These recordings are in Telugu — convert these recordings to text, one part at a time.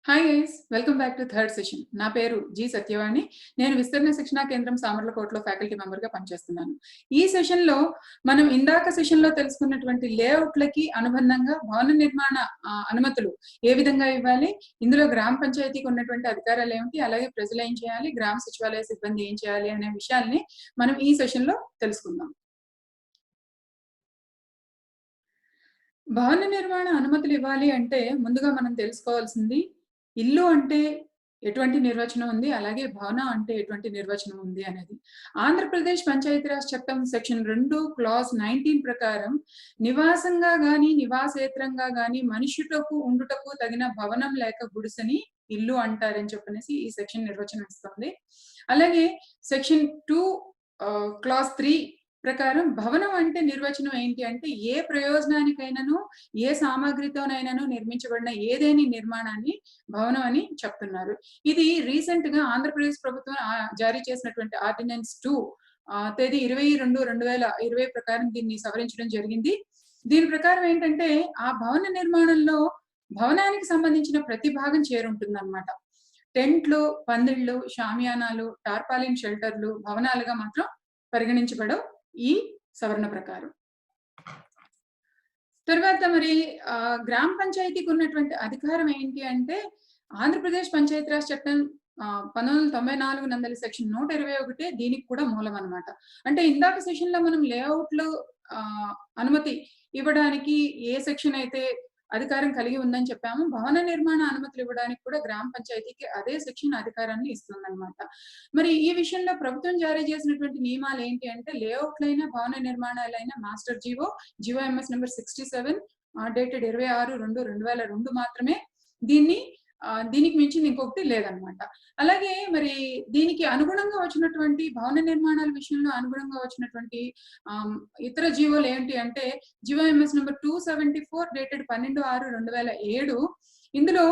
Hi guys, welcome back to third session. నా పేరు జి సత్యవాణి. నేను విస్తరణ శిక్షణా కేంద్రం సామర్లకోటలో ఫ్యాకల్టీ మెంబర్గా పనిచేస్తున్నాను. ఈ సెషన్లో మనం ఇందాక సెషన్లో తెలుసుకున్నటువంటి లేఅవుట్లకి అనుబంధంగా భవన నిర్మాణ అనుమతులు ఏ విధంగా ఇవ్వాలి, ఇందులో గ్రామ పంచాయతీకి ఉన్నటువంటి అధికారాలు ఏమిటి, అలాగే ప్రజలు ఏం చేయాలి, గ్రామ సచివాలయ సిబ్బంది ఏం చేయాలి అనే విషయాల్ని మనం ఈ సెషన్లో తెలుసుకుందాం. భవన నిర్మాణ అనుమతులు ఇవ్వాలి అంటే ముందుగా మనం తెలుసుకోవాల్సింది ఇల్లు అంటే ఎటువంటి నిర్వచనం ఉంది, అలాగే భవనం అంటే ఎటువంటి నిర్వచనం ఉంది అనేది. ఆంధ్రప్రదేశ్ పంచాయతీరాజ్ చట్టం సెక్షన్ 2 క్లాజ్ 19 ప్రకారం నివాసంగా గాని నివాసేతరంగా గాని మనుషులకు ఉండుటకు తగిన భవనం లేక గుడిసెని ఇల్లు అంటారని చెప్పనేసి ఈ సెక్షన్ నిర్వచనం ఇస్తుంది. అలాగే సెక్షన్ 2 క్లాజ్ 3 ప్రకారం భవనం అంటే నిర్వచనం ఏంటి అంటే ఏ ప్రయోజనానికైనాను ఏ సామాగ్రితోనైనాను నిర్మించబడిన ఏదేని నిర్మాణాన్ని భవనం అని చెప్తున్నారు. ఇది రీసెంట్ గా ఆంధ్రప్రదేశ్ ప్రభుత్వం జారీ చేసినటువంటి ఆర్డినెన్స్ 2 తేదీ 22/2020 ప్రకారం దీన్ని సవరించడం జరిగింది. దీని ప్రకారం ఏంటంటే ఆ భవన నిర్మాణంలో భవనానికి సంబంధించిన ప్రతి భాగం చేరుంటుంది అనమాట. టెంట్లు, పందిళ్లు, షామియానాలు, టార్పాలిన్ షెల్టర్లు భవనాలుగా మాత్రం పరిగణించబడవు ఈ సవరణ ప్రకారం. తర్వాత మరి గ్రామ పంచాయతీకి ఉన్నటువంటి అధికారం ఏంటి అంటే ఆంధ్రప్రదేశ్ పంచాయతీరాజ్ చట్టం 1994 నందలి సెక్షన్ 121 దీనికి కూడా మూలం అనమాట. అంటే ఇందాక సెషన్ లో మనం లేఅవుట్ లో అనుమతి ఇవ్వడానికి ఏ సెక్షన్ అయితే అధికారం కలిగి ఉందని చెప్పాము, భవన నిర్మాణ అనుమతులు ఇవ్వడానికి కూడా గ్రామ పంచాయతీకి అదే సెక్షన్ అధికారాన్ని ఇస్తుందన్నమాట. మరి ఈ విషయంలో ప్రభుత్వం జారీ చేసినటువంటి నియమాలు ఏంటి అంటే లేఅవుట్లైనా భవన నిర్మాణాలైనా master GO MS number 67 dated 26/2/2002 మాత్రమే దీనికి మించింది ఇంకొకటి లేదనమాట. అలాగే మరి దీనికి అనుగుణంగా వచ్చినటువంటి భవన నిర్మాణాల విషయంలో అనుగుణంగా వచ్చినటువంటి ఇతర జీవోలు ఏంటి అంటే జీవో ఎంఎస్ నెంబర్ 274 డేటెడ్ 12/6/2007. ఇందులో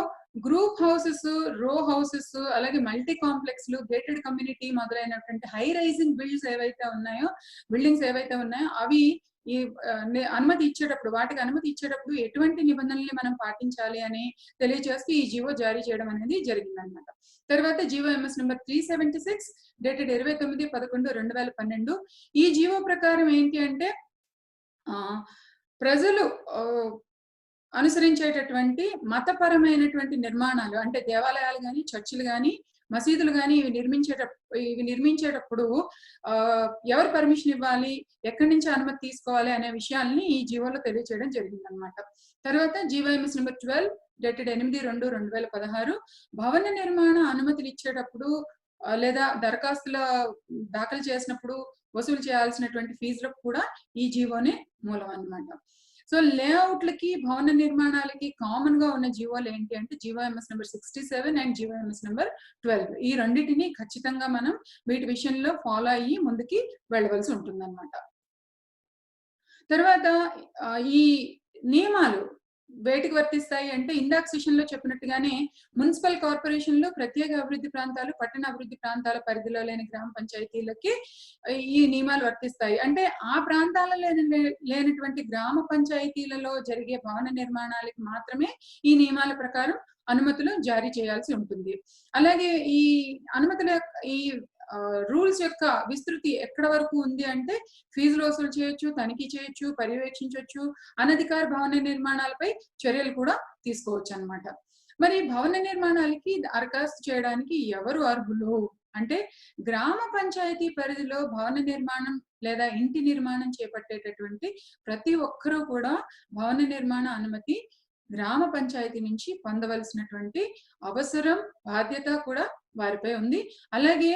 గ్రూప్ హౌసెస్, రో హౌసెస్, అలాగే మల్టీ కాంప్లెక్స్లు, గేటెడ్ కమ్యూనిటీ మొదలైనటువంటి హై రైజింగ్ బిల్డింగ్స్ ఏవైతే ఉన్నాయో అవి ఈ అనుమతి ఇచ్చేటప్పుడు వాటికి అనుమతి ఇచ్చేటప్పుడు ఎటువంటి నిబంధనల్ని మనం పాటించాలి అని తెలియజేస్తూ ఈ జీవో జారీ చేయడం అనేది జరిగిందనమాట. తర్వాత జీవో ఎంఎస్ నెంబర్ 376 డేటెడ్ 29/11/2012. ఈ జీవో ప్రకారం ఏంటి అంటే ప్రజలు అనుసరించేటటువంటి మతపరమైనటువంటి నిర్మాణాలు అంటే దేవాలయాలు కానీ, చర్చిలు కానీ, మసీదులు కానీ ఇవి నిర్మించేటప్పుడు ఎవరు పర్మిషన్ ఇవ్వాలి, ఎక్కడి నుంచి అనుమతి తీసుకోవాలి అనే విషయాల్ని ఈ జీవోలో తెలియజేయడం జరిగిందనమాట. తర్వాత జీవో ఎంఎస్ నెంబర్ 12 డేటెడ్ 8/2/2016 భవన నిర్మాణ అనుమతులు ఇచ్చేటప్పుడు లేదా దరఖాస్తుల దాఖలు చేసినప్పుడు వసూలు చేయాల్సినటువంటి ఫీజులకు కూడా ఈ జీవోనే మూలం అన్నమాట. సో లేఅవుట్లకి భవన నిర్మాణాలకి కామన్ గా ఉన్న జీవోలు ఏంటి అంటే GO MS number 67 and GO MS number 12. ఈ రెండింటిని ఖచ్చితంగా మనం వీటి విషయంలో ఫాలో అయ్యి ముందుకి వెళ్ళవలసి ఉంటుంది అనమాట. తర్వాత ఈ నియమాలు వేటికి వర్తిస్తాయి అంటే ఇందాక సెషన్ లో చెప్పినట్టుగానే మున్సిపల్ కార్పొరేషన్లు, ప్రత్యేక అభివృద్ధి ప్రాంతాలు, పట్టణ అభివృద్ధి ప్రాంతాల పరిధిలో లేని గ్రామ పంచాయతీలకి ఈ నియమాలు వర్తిస్తాయి. అంటే ఆ ప్రాంతాలలో లేనటువంటి గ్రామ పంచాయతీలలో జరిగే భవన నిర్మాణాలకి మాత్రమే ఈ నియమాల ప్రకారం అనుమతులు జారీ చేయాల్సి ఉంటుంది. అలాగే ఈ అనుమతుల ఈ రూల్స్ యొక్క విస్తృతి ఎక్కడ వరకు ఉంది అంటే ఫీజులు వసూలు చేయొచ్చు, తనిఖీ చేయొచ్చు, పర్యవేక్షించవచ్చు, అనధికార భవన నిర్మాణాలపై చర్యలు కూడా తీసుకోవచ్చు అన్నమాట. మరి భవన నిర్మాణాలకి దరఖాస్తు చేయడానికి ఎవరు అర్హులు అంటే గ్రామ పంచాయతీ పరిధిలో భవన నిర్మాణం లేదా ఇంటి నిర్మాణం చేపట్టేటటువంటి ప్రతి ఒక్కరూ కూడా భవన నిర్మాణ అనుమతి గ్రామ పంచాయతీ నుంచి పొందవలసినటువంటి అవసరం, బాధ్యత కూడా వారిపై ఉంది. అలాగే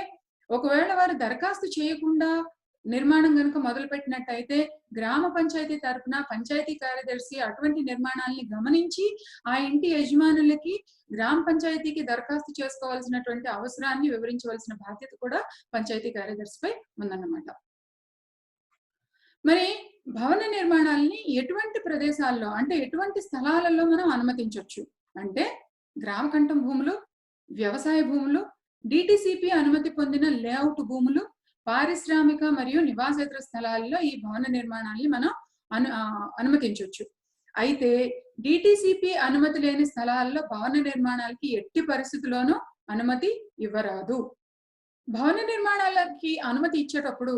ఒకవేళ వారు దరఖాస్తు చేయకుండా నిర్మాణం కనుక మొదలు పెట్టినట్టయితే గ్రామ పంచాయతీ తరఫున పంచాయతీ కార్యదర్శి అటువంటి నిర్మాణాలని గమనించి ఆ ఇంటి యజమానులకి గ్రామ పంచాయతీకి దరఖాస్తు చేసుకోవాల్సినటువంటి అవసరాన్ని వివరించవలసిన బాధ్యత కూడా పంచాయతీ కార్యదర్శిపై ఉందన్నమాట. మరి భవన నిర్మాణాలని ఎటువంటి ప్రదేశాల్లో అంటే ఎటువంటి స్థలాలలో మనం అనుమతించవచ్చు అంటే గ్రామకంఠం భూములు, వ్యవసాయ భూములు, డిటిసిపి అనుమతి పొందిన లేఅవుట్ భూములు, పారిశ్రామిక మరియు నివాసేతర స్థలాల్లో ఈ భవన నిర్మాణాన్ని మనం అనుమతించవచ్చు. అయితే డీటీసీపీ అనుమతి లేని స్థలాల్లో భవన నిర్మాణాలకి ఎట్టి పరిస్థితిలోనూ అనుమతి ఇవ్వరాదు. భవన నిర్మాణాలకి అనుమతి ఇచ్చేటప్పుడు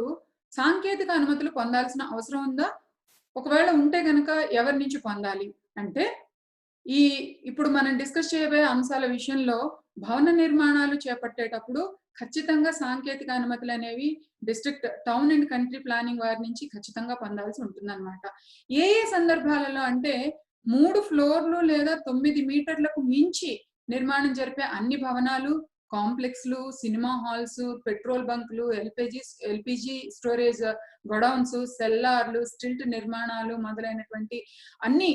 సాంకేతిక అనుమతులు పొందాల్సిన అవసరం ఉందా? ఒకవేళ ఉంటే గనక ఎవరి నుంచి పొందాలి? అంటే ఈ ఇప్పుడు మనం డిస్కస్ చేయబోయే అంశాల విషయంలో భవన నిర్మాణాలు చేపట్టేటప్పుడు ఖచ్చితంగా సాంకేతిక అనుమతులనేవి district, town and country planning వారి నుంచి ఖచ్చితంగా పొందాల్సి ఉంటుందన్నమాట. ఏ ఏ సందర్భాలలో అంటే 3 ఫ్లోర్లు లేదా 9 మీటర్లకు మించి నిర్మాణం జరిపే అన్ని భవనాలు, కాంప్లెక్స్‌లు, సినిమా హాల్స్, పెట్రోల్ బంకులు, ఎల్‌పీజీ స్టోరేజ్ గోడౌన్స్, సెల్లార్లు, స్టిల్ట్ నిర్మాణాలు మొదలైనటువంటి అన్ని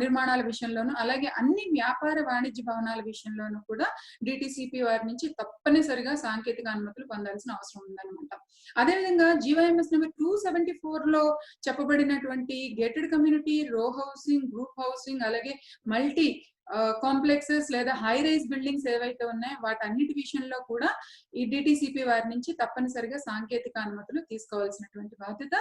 నిర్మాణాల విషయంలోనూ, అలాగే అన్ని వ్యాపార వాణిజ్య భవనాల విషయంలోనూ కూడా డీటీసీపీ వారి నుంచి తప్పనిసరిగా సాంకేతిక అనుమతులు పొందాల్సిన అవసరం ఉందన్నమాట. అదేవిధంగా జీవోఎంఎస్ నెంబర్ 274లో చెప్పబడినటువంటి గేటెడ్ కమ్యూనిటీ, రో హౌసింగ్, గ్రూప్ హౌసింగ్, అలాగే మల్టీ కాంప్లెక్సెస్ లేదా హై రైజ్ బిల్డింగ్స్ ఏవైతే ఉన్నాయో వాటన్నిటి విషయంలో కూడా ఈ డీటీసీపీ వారి నుంచి తప్పనిసరిగా సాంకేతిక అనుమతులు తీసుకోవాల్సినటువంటి బాధ్యత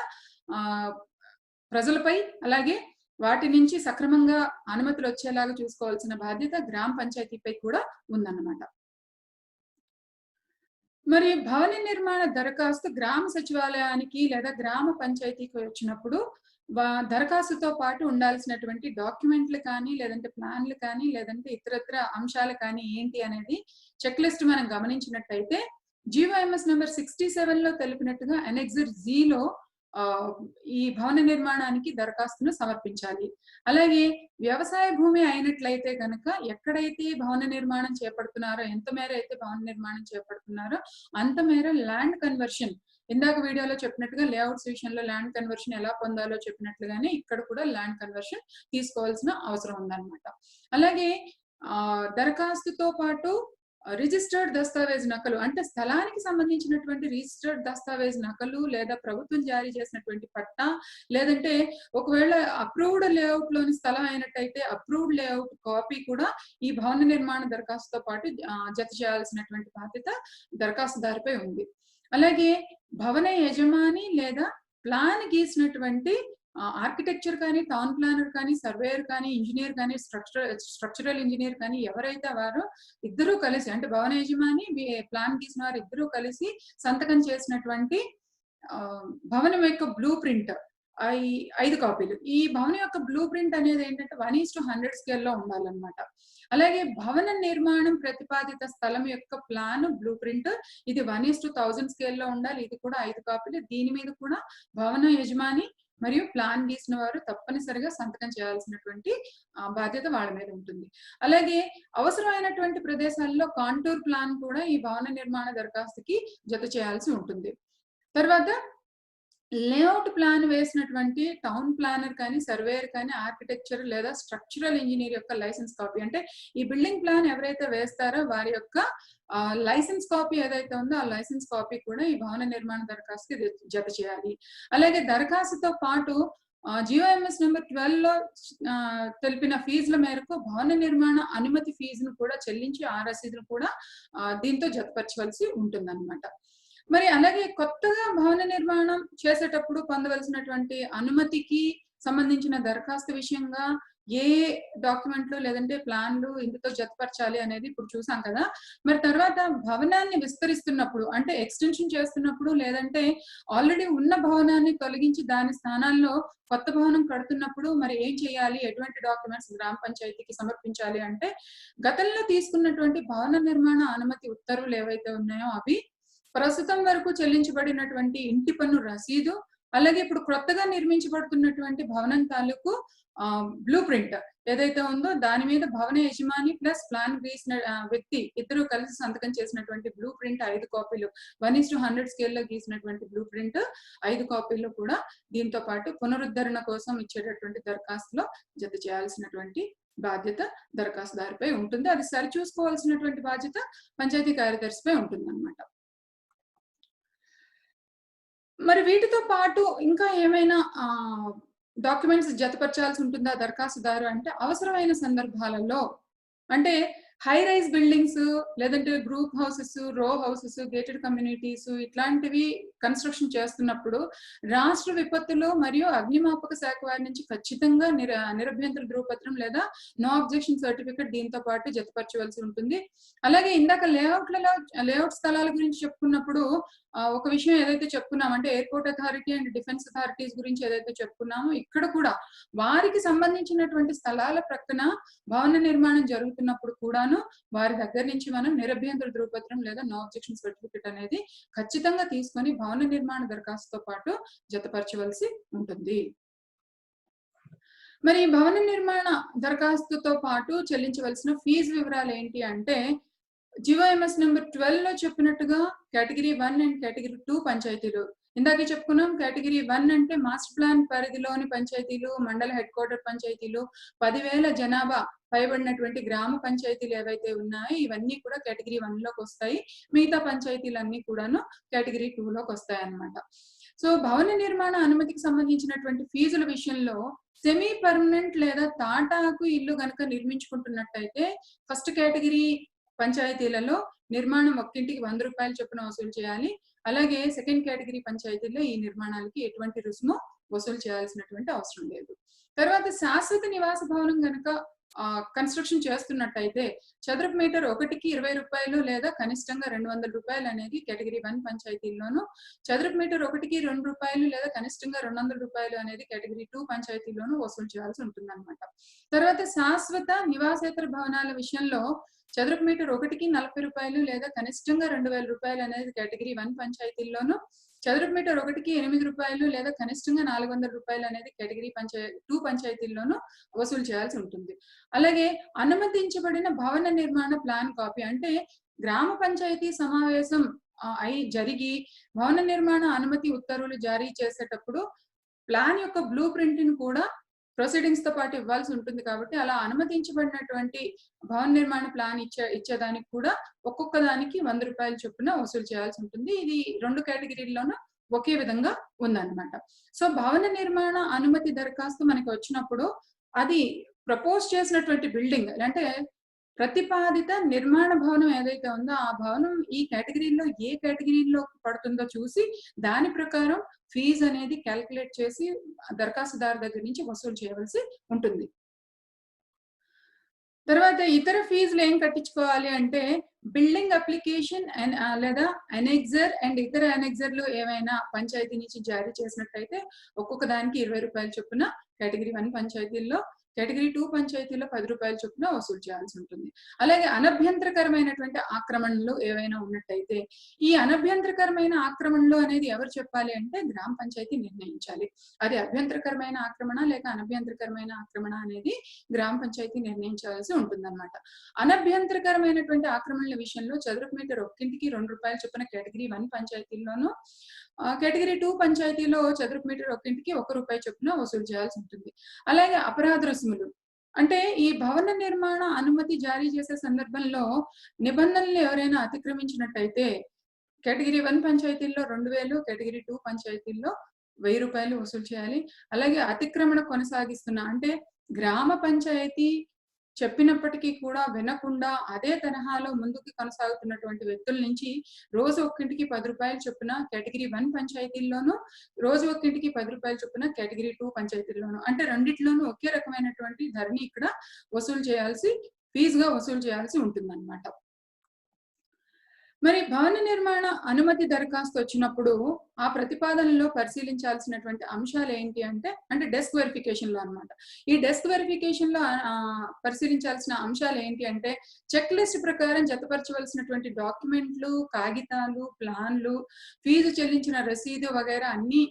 ప్రజలపై, అలాగే వాటి నుంచి సక్రమంగా అనుమతులు వచ్చేలాగా చూసుకోవాల్సిన బాధ్యత గ్రామ పంచాయతీపై కూడా ఉందన్నమాట. మరి భవన నిర్మాణ దరఖాస్తు గ్రామ సచివాలయానికి లేదా గ్రామ పంచాయతీకి వచ్చినప్పుడు దరఖాస్తుతో పాటు ఉండాల్సినటువంటి డాక్యుమెంట్లు కానీ, లేదంటే ప్లాన్లు కానీ, లేదంటే ఇతరత్ర అంశాలు కానీ ఏంటి అనేది చెక్ లిస్ట్ మనం గమనించినట్టయితే జీవోఎంఎస్ నెంబర్ 67లో తెలిపినట్టుగా అనెక్సర్ జీలో ఈ భవన నిర్మాణానికి దరఖాస్తును సమర్పించాలి. అలాగే వ్యవసాయ భూమి అయినట్లయితే గనక ఎక్కడైతే భవన నిర్మాణం చేపడుతున్నారో, ఎంత మేర అయితే భవన నిర్మాణం చేపడుతున్నారో అంత మేర ల్యాండ్ కన్వర్షన్, ఇందాక వీడియోలో చెప్పినట్టుగా లేఅవుట్స్ విషయంలో ల్యాండ్ కన్వర్షన్ ఎలా పొందాలో చెప్పినట్లుగానే ఇక్కడ కూడా ల్యాండ్ కన్వర్షన్ తీసుకోవాల్సిన అవసరం ఉందన్నమాట. అలాగే దరఖాస్తుతో పాటు రిజిస్టర్డ్ దస్తావేజ్ నకలు, అంటే స్థలానికి సంబంధించినటువంటి రిజిస్టర్డ్ దస్తావేజ్ నకలు, లేదా ప్రభుత్వం జారీ చేసినటువంటి పట్టా, లేదంటే ఒకవేళ అప్రూవ్డ్ లేఅవుట్ లోని స్థలం అయినట్టయితే అప్రూవ్డ్ లేఅవుట్ కాపీ కూడా ఈ భవన నిర్మాణ దరఖాస్తుతో పాటు జత చేయాల్సినటువంటి బాధ్యత దరఖాస్తుదారుపై ఉంది. అలాగే భవన యజమాని లేదా ప్లాన్ గీసినటువంటి ఆర్కిటెక్చర్ కానీ, టౌన్ ప్లానర్ కానీ, సర్వేయర్ కానీ, ఇంజనీర్ కానీ, స్ట్రక్చరల్ ఇంజనీర్ కానీ ఎవరైతే వారు ఇద్దరూ కలిసి, అంటే భవన యజమాని, ప్లాన్ గీసిన వారు ఇద్దరూ కలిసి సంతకం చేసినటువంటి భవనం యొక్క బ్లూ ప్రింట్ 5 కాపీలు. ఈ భవనం యొక్క బ్లూ ప్రింట్ అనేది ఏంటంటే 1:100 స్కేల్లో ఉండాలన్నమాట. అలాగే భవన నిర్మాణం ప్రతిపాదిత స్థలం యొక్క ప్లాన్ బ్లూ ప్రింట్ ఇది 1:1000 స్కేల్లో ఉండాలి. ఇది కూడా 5 కాపీలు. దీని మీద కూడా భవన యజమాని మరియు ప్లాన్ గీసిన వారు తప్పనిసరిగా సంతకం చేయాల్సినటువంటి బాధ్యత వాళ్ళ మీద ఉంటుంది. అలాగే అవసరమైనటువంటి ప్రదేశాల్లో కాంటూర్ ప్లాన్ కూడా ఈ భవన నిర్మాణ దరఖాస్తుకి జత చేయాల్సి ఉంటుంది. తర్వాత లేఅవుట్ ప్లాన్ వేసినటువంటి టౌన్ ప్లానర్ కానీ, సర్వేయర్ కానీ, ఆర్కిటెక్చర్ లేదా స్ట్రక్చరల్ ఇంజనీర్ యొక్క లైసెన్స్ కాపీ, అంటే ఈ బిల్డింగ్ ప్లాన్ ఎవరైతే వేస్తారో వారి యొక్క లైసెన్స్ కాపీ ఏదైతే ఉందో ఆ లైసెన్స్ కాపీ కూడా ఈ భవన నిర్మాణ దరఖాస్తుకి జత చేయాలి. అలాగే దరఖాస్తుతో పాటు జీఓఎంఎస్ నెంబర్ 12లో తెలిపిన ఫీజుల మేరకు భవన నిర్మాణ అనుమతి ఫీజును కూడా చెల్లించి ఆ రసీదును కూడా దీంతో జతపరచవలసి ఉంటుందన్నమాట. మరి అలాగే కొత్తగా భవన నిర్మాణం చేసేటప్పుడు పొందవలసినటువంటి అనుమతికి సంబంధించిన దరఖాస్తు విషయంగా ఏ డాక్యుమెంట్లు లేదంటే ప్లాన్లు ఇందుతో జతపరచాలి అనేది ఇప్పుడు చూసాం కదా. మరి తర్వాత భవనాన్ని విస్తరిస్తున్నప్పుడు, అంటే ఎక్స్టెన్షన్ చేస్తున్నప్పుడు, లేదంటే ఆల్రెడీ ఉన్న భవనాన్ని తొలగించి దాని స్థానాల్లో కొత్త భవనం కడుతున్నప్పుడు మరి ఏం చేయాలి, ఎటువంటి డాక్యుమెంట్స్ గ్రామ పంచాయతీకి సమర్పించాలి అంటే గతంలో తీసుకున్నటువంటి భవన నిర్మాణ అనుమతి ఉత్తర్వులు ఏవైతే ఉన్నాయో అవి, ప్రస్తుతం వరకు చెల్లించబడినటువంటి ఇంటి పన్ను రసీదు, అలాగే ఇప్పుడు కొత్తగా నిర్మించబడుతున్నటువంటి భవనం తాలూకు బ్లూ ప్రింట్ ఏదైతే ఉందో దాని మీద భవన యజమాని ప్లస్ ప్లాన్ గీసిన వ్యక్తి ఇద్దరు కలిసి సంతకం చేసినటువంటి బ్లూ ప్రింట్ 5 కాపీలు, 1:100 స్కేల్లో గీసినటువంటి బ్లూ ప్రింట్ 5 కాపీలు కూడా దీంతో పాటు పునరుద్ధరణ కోసం ఇచ్చేటటువంటి దరఖాస్తులో జత చేయాల్సినటువంటి బాధ్యత దరఖాస్తుదారుపై ఉంటుంది. అది సరిచూసుకోవాల్సినటువంటి బాధ్యత పంచాయతీ కార్యదర్శిపై ఉంటుందన్నమాట. మరి వీటితో పాటు ఇంకా ఏమైనా డాక్యుమెంట్స్ జతపరచాల్సి ఉంటుందా దరఖాస్తుదారు అంటే అవసరమైన సందర్భాలలో, అంటే హై రైజ్ బిల్డింగ్స్ లేదంటే గ్రూప్ హౌసెస్, రో హౌసెస్, గేటెడ్ కమ్యూనిటీస్ ఇట్లాంటివి కన్‌స్ట్రక్షన్ చేస్తున్నప్పుడు రాష్ట్ర విపత్తులు మరియు అగ్నిమాపక శాఖ వారి నుంచి ఖచ్చితంగా నిరభ్యంతర ధృవపత్రం లేదా నో అబ్జెక్షన్ సర్టిఫికేట్ దీంతో పాటు జతపరచవలసి ఉంటుంది. అలాగే ఇందాక లేఅవుట్ స్థలాల గురించి చెప్పుకున్నప్పుడు ఒక విషయం ఏదైతే చెప్పుకున్నామో అంటే airport authority and defence authorities గురించి ఏదైతే చెప్పుకున్నామో ఇక్కడ కూడా వారికి సంబంధించినటువంటి స్థలాల ప్రక్కన భవన నిర్మాణం జరుగుతున్నప్పుడు కూడాను వారి దగ్గర నుంచి మనం నిరభ్యంతర ధృవపత్రం లేదా నో అబ్జెక్షన్ సర్టిఫికేట్ అనేది ఖచ్చితంగా తీసుకొని భవన నిర్మాణ దరఖాస్తుతో పాటు జతపరచవలసి ఉంటుంది. మరి భవన నిర్మాణ దరఖాస్తుతో పాటు చెల్లించవలసిన ఫీజు వివరాలు ఏంటి అంటే జీవోఎంఎస్ నెంబర్ 12లో చెప్పినట్టుగా కేటగిరీ 1 అండ్ కేటగిరీ 2 పంచాయతీలు ఇందాకే చెప్పుకున్నాం. కేటగిరీ 1 అంటే మాస్టర్ ప్లాన్ పరిధిలోని పంచాయతీలు, మండల హెడ్ క్వార్టర్ పంచాయతీలు, 10,000 జనాభా పైబడినటువంటి గ్రామ పంచాయతీలు ఏవైతే ఉన్నాయో ఇవన్నీ కూడా కేటగిరీ 1లోకి వస్తాయి. మిగతా పంచాయతీలన్నీ కూడాను కేటగిరీ 2లోకి వస్తాయి అన్నమాట. సో భవన నిర్మాణ అనుమతికి సంబంధించినటువంటి ఫీజుల విషయంలో సెమీ పర్మనెంట్ లేదా తాటాకు ఇల్లు గనక నిర్మించుకుంటున్నట్టయితే ఫస్ట్ కేటగిరీ పంచాయతీలలో నిర్మాణం ఒక్కింటికి ₹100 చొప్పున వసూలు చేయాలి. అలాగే సెకండ్ కేటగిరీ పంచాయతీల్లో ఈ నిర్మాణాలకి ఎటువంటి రుసుము వసూలు చేయాల్సినటువంటి అవసరం లేదు. తర్వాత శాశ్వత నివాస భవనం గనక కన్‌స్ట్రక్షన్ చేస్తున్నట్టయితే చదరపు మీటర్ ఒకటికి ₹20 లేదా కనిష్టంగా ₹200 అనేది కేటగిరీ 1 పంచాయతీల్లోను, చదరపు మీటర్ ఒకటికి ₹2 లేదా కనిష్టంగా ₹200 అనేది కేటగిరీ 2 పంచాయతీల్లోను వసూలు చేయాల్సి ఉంటుందన్నమాట. తర్వాత శాశ్వత నివాసేతర భవనాల విషయంలో చదరపు మీటర్ ఒకటికి ₹40 లేదా కనిష్టంగా ₹2,000 అనేది కేటగిరీ 1 పంచాయతీల్లోను, చదరపు మీటర్ ఒకటికి ₹8 లేదా కనిష్టంగా ₹400 అనేది కేటగిరీ 2 పంచాయతీల్లోనూ వసూలు చేయాల్సి ఉంటుంది. అలాగే అనుమతించబడిన భవన నిర్మాణ ప్లాన్ కాపీ అంటే గ్రామ పంచాయతీ సమావేశం జరిగి భవన నిర్మాణ అనుమతి ఉత్తర్వులు జారీ చేసేటప్పుడు ప్లాన్ యొక్క బ్లూ ప్రింట్ ని కూడా ప్రొసీడింగ్స్ తో పాటు ఇవ్వాల్సి ఉంటుంది. కాబట్టి అలా అనుమతించబడినటువంటి భవన నిర్మాణ ప్లాన్ ఇచ్చేదానికి కూడా ఒక్కొక్క దానికి ₹100 చొప్పున వసూలు చేయాల్సి ఉంటుంది. ఇది 2 కేటగిరీల్లోనూ ఒకే విధంగా ఉందన్నమాట. సో భవన నిర్మాణ అనుమతి దరఖాస్తు మనకి వచ్చినప్పుడు అది ప్రపోజ్ చేసినటువంటి బిల్డింగ్ అంటే ప్రతిపాదిత నిర్మాణ భవనం ఏదైతే ఉందో ఆ భవనం ఈ కేటగిరీలో ఏ కేటగిరీలో పడుతుందో చూసి దాని ప్రకారం ఫీజు అనేది క్యాలిక్యులేట్ చేసి దరఖాస్తుదారు దగ్గర నుంచి వసూలు చేయవలసి ఉంటుంది. తర్వాత ఇతర ఫీజులు ఏం కట్టించుకోవాలి అంటే బిల్డింగ్ అప్లికేషన్ లేదా అనెక్సర్ అండ్ ఇతర అనెక్సర్లు ఏమైనా పంచాయతీ నుంచి జారీ చేసినట్టయితే ఒక్కొక్క దానికి ₹20 చొప్పున కేటగిరీ 1 పంచాయతీల్లో, కేటగిరీ 2 పంచాయతీలో ₹10 చొప్పున వసూలు చేయాల్సి ఉంటుంది. అలాగే అనభ్యంతరకరమైనటువంటి ఆక్రమణలు ఏవైనా ఉన్నట్టయితే ఈ అనభ్యంతరకరమైన ఆక్రమణలు అనేది ఎవరు చెప్పాలి అంటే గ్రామ పంచాయతీ నిర్ణయించాలి. అది అభ్యంతరకరమైన ఆక్రమణ లేక అనభ్యంతరకరమైన ఆక్రమణ అనేది గ్రామ పంచాయతీ నిర్ణయించాల్సి ఉంటుందన్నమాట. అనభ్యంతరకరమైనటువంటి ఆక్రమణల విషయంలో చదరపు మీటర్ ఒక్కింటికి ₹2 చొప్పున కేటగిరీ 1 పంచాయతీల్లోనూ, కేటగిరీ 2 పంచాయతీలో చదరపు మీటర్ ఒక్కింటికి ₹1 చొప్పున వసూలు చేయాల్సి ఉంటుంది. అలాగే అపరాధ రుసుములు అంటే ఈ భవన నిర్మాణ అనుమతి జారీ చేసే సందర్భంలో నిబంధనలు ఎవరైనా అతిక్రమించినట్టయితే కేటగిరీ 1 పంచాయతీల్లో 2,000, కేటగిరీ 2 పంచాయతీల్లో ₹1,000 వసూలు చేయాలి. అలాగే అతిక్రమణ కొనసాగిస్తున్న అంటే గ్రామ పంచాయతీ చెప్పినప్పటికీ కూడా వినకుండా అదే తరహాలో ముందుకు కొనసాగుతున్నటువంటి వ్యక్తుల నుంచి రోజు ఒక్కింటికి ₹10 చొప్పున కేటగిరీ 1 పంచాయతీల్లోనూ, రోజు ఒక్కింటికి ₹10 చొప్పున కేటగిరీ 2 పంచాయతీల్లోనూ అంటే రెండిట్లోనూ ఒకే రకమైనటువంటి ధరని ఇక్కడ ఫీజుగా వసూలు చేయాల్సి ఉంటుందన్నమాట. మరి భవన నిర్మాణ అనుమతి దరఖాస్తు వచ్చినప్పుడు ఆ ప్రతిపాదనలో పరిశీలించాల్సినటువంటి అంశాలు ఏంటి అంటే డెస్క్ వెరిఫికేషన్ లో అన్నమాట. ఈ డెస్క్ వెరిఫికేషన్ లో పరిశీలించాల్సిన అంశాలు ఏంటి అంటే చెక్ లిస్ట్ ప్రకారం జతపరచవలసినటువంటి డాక్యుమెంట్లు, కాగితాలు, ప్లాన్లు, ఫీజు చెల్లించిన రసీదు వగైరా అన్ని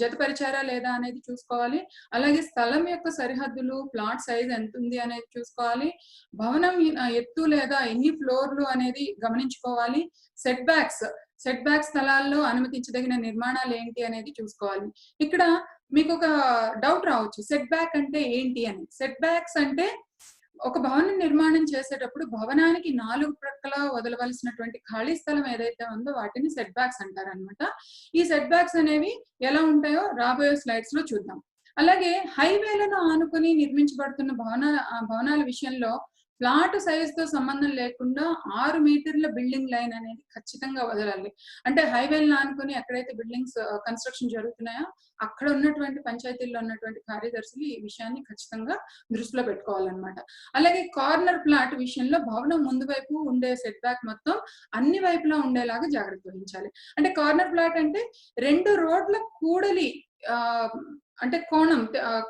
జతపరిచారా లేదా అనేది చూసుకోవాలి. అలాగే స్థలం యొక్క సరిహద్దులు, ప్లాట్ సైజ్ ఎంత ఉంది అనేది చూసుకోవాలి. భవనం ఎత్తు లేదా ఎన్ని ఫ్లోర్లు అనేది గమనించుకోవాలి. సెట్ బ్యాక్స్ స్థలాల్లో అనుమతించదగిన నిర్మాణాలు ఏంటి అనేది చూసుకోవాలి. ఇక్కడ మీకు ఒక డౌట్ రావచ్చు, సెట్ బ్యాక్ అంటే ఏంటి అని. సెట్ బ్యాక్స్ అంటే ఒక భవనం నిర్మాణం చేసేటప్పుడు భవనానికి 4 ప్రక్కల వదలవలసినటువంటి ఖాళీ స్థలం ఏదైతే ఉందో వాటిని సెట్ బ్యాక్స్ అంటారన్నమాట. ఈ సెట్ బ్యాక్స్ అనేవి ఎలా ఉంటాయో రాబోయే స్లైడ్స్ లో చూద్దాం. అలాగే హైవేలను ఆనుకుని నిర్మించబడుతున్న భవనాల విషయంలో ప్లాట్ సైజ్‌తో సంబంధం లేకుండా 6 మీటర్ల బిల్డింగ్ లైన్ అనేది ఖచ్చితంగా వదలాలి. అంటే హైవేలను ఆనుకొని ఎక్కడైతే బిల్డింగ్స్ కన్‌స్ట్రక్షన్ జరుగుతున్నాయో అక్కడ ఉన్నటువంటి పంచాయతీల్లో ఉన్నటువంటి కార్యదర్శులు ఈ విషయాన్ని ఖచ్చితంగా దృష్టిలో పెట్టుకోవాలన్నమాట. అలాగే కార్నర్ ప్లాట్ విషయంలో భవనం ముందు వైపు ఉండే సెట్ బ్యాక్ మొత్తం అన్ని వైపులా ఉండేలాగా జాగ్రత్త వహించాలి. అంటే కార్నర్ ప్లాట్ అంటే 2 రోడ్ల కూడలి అంటే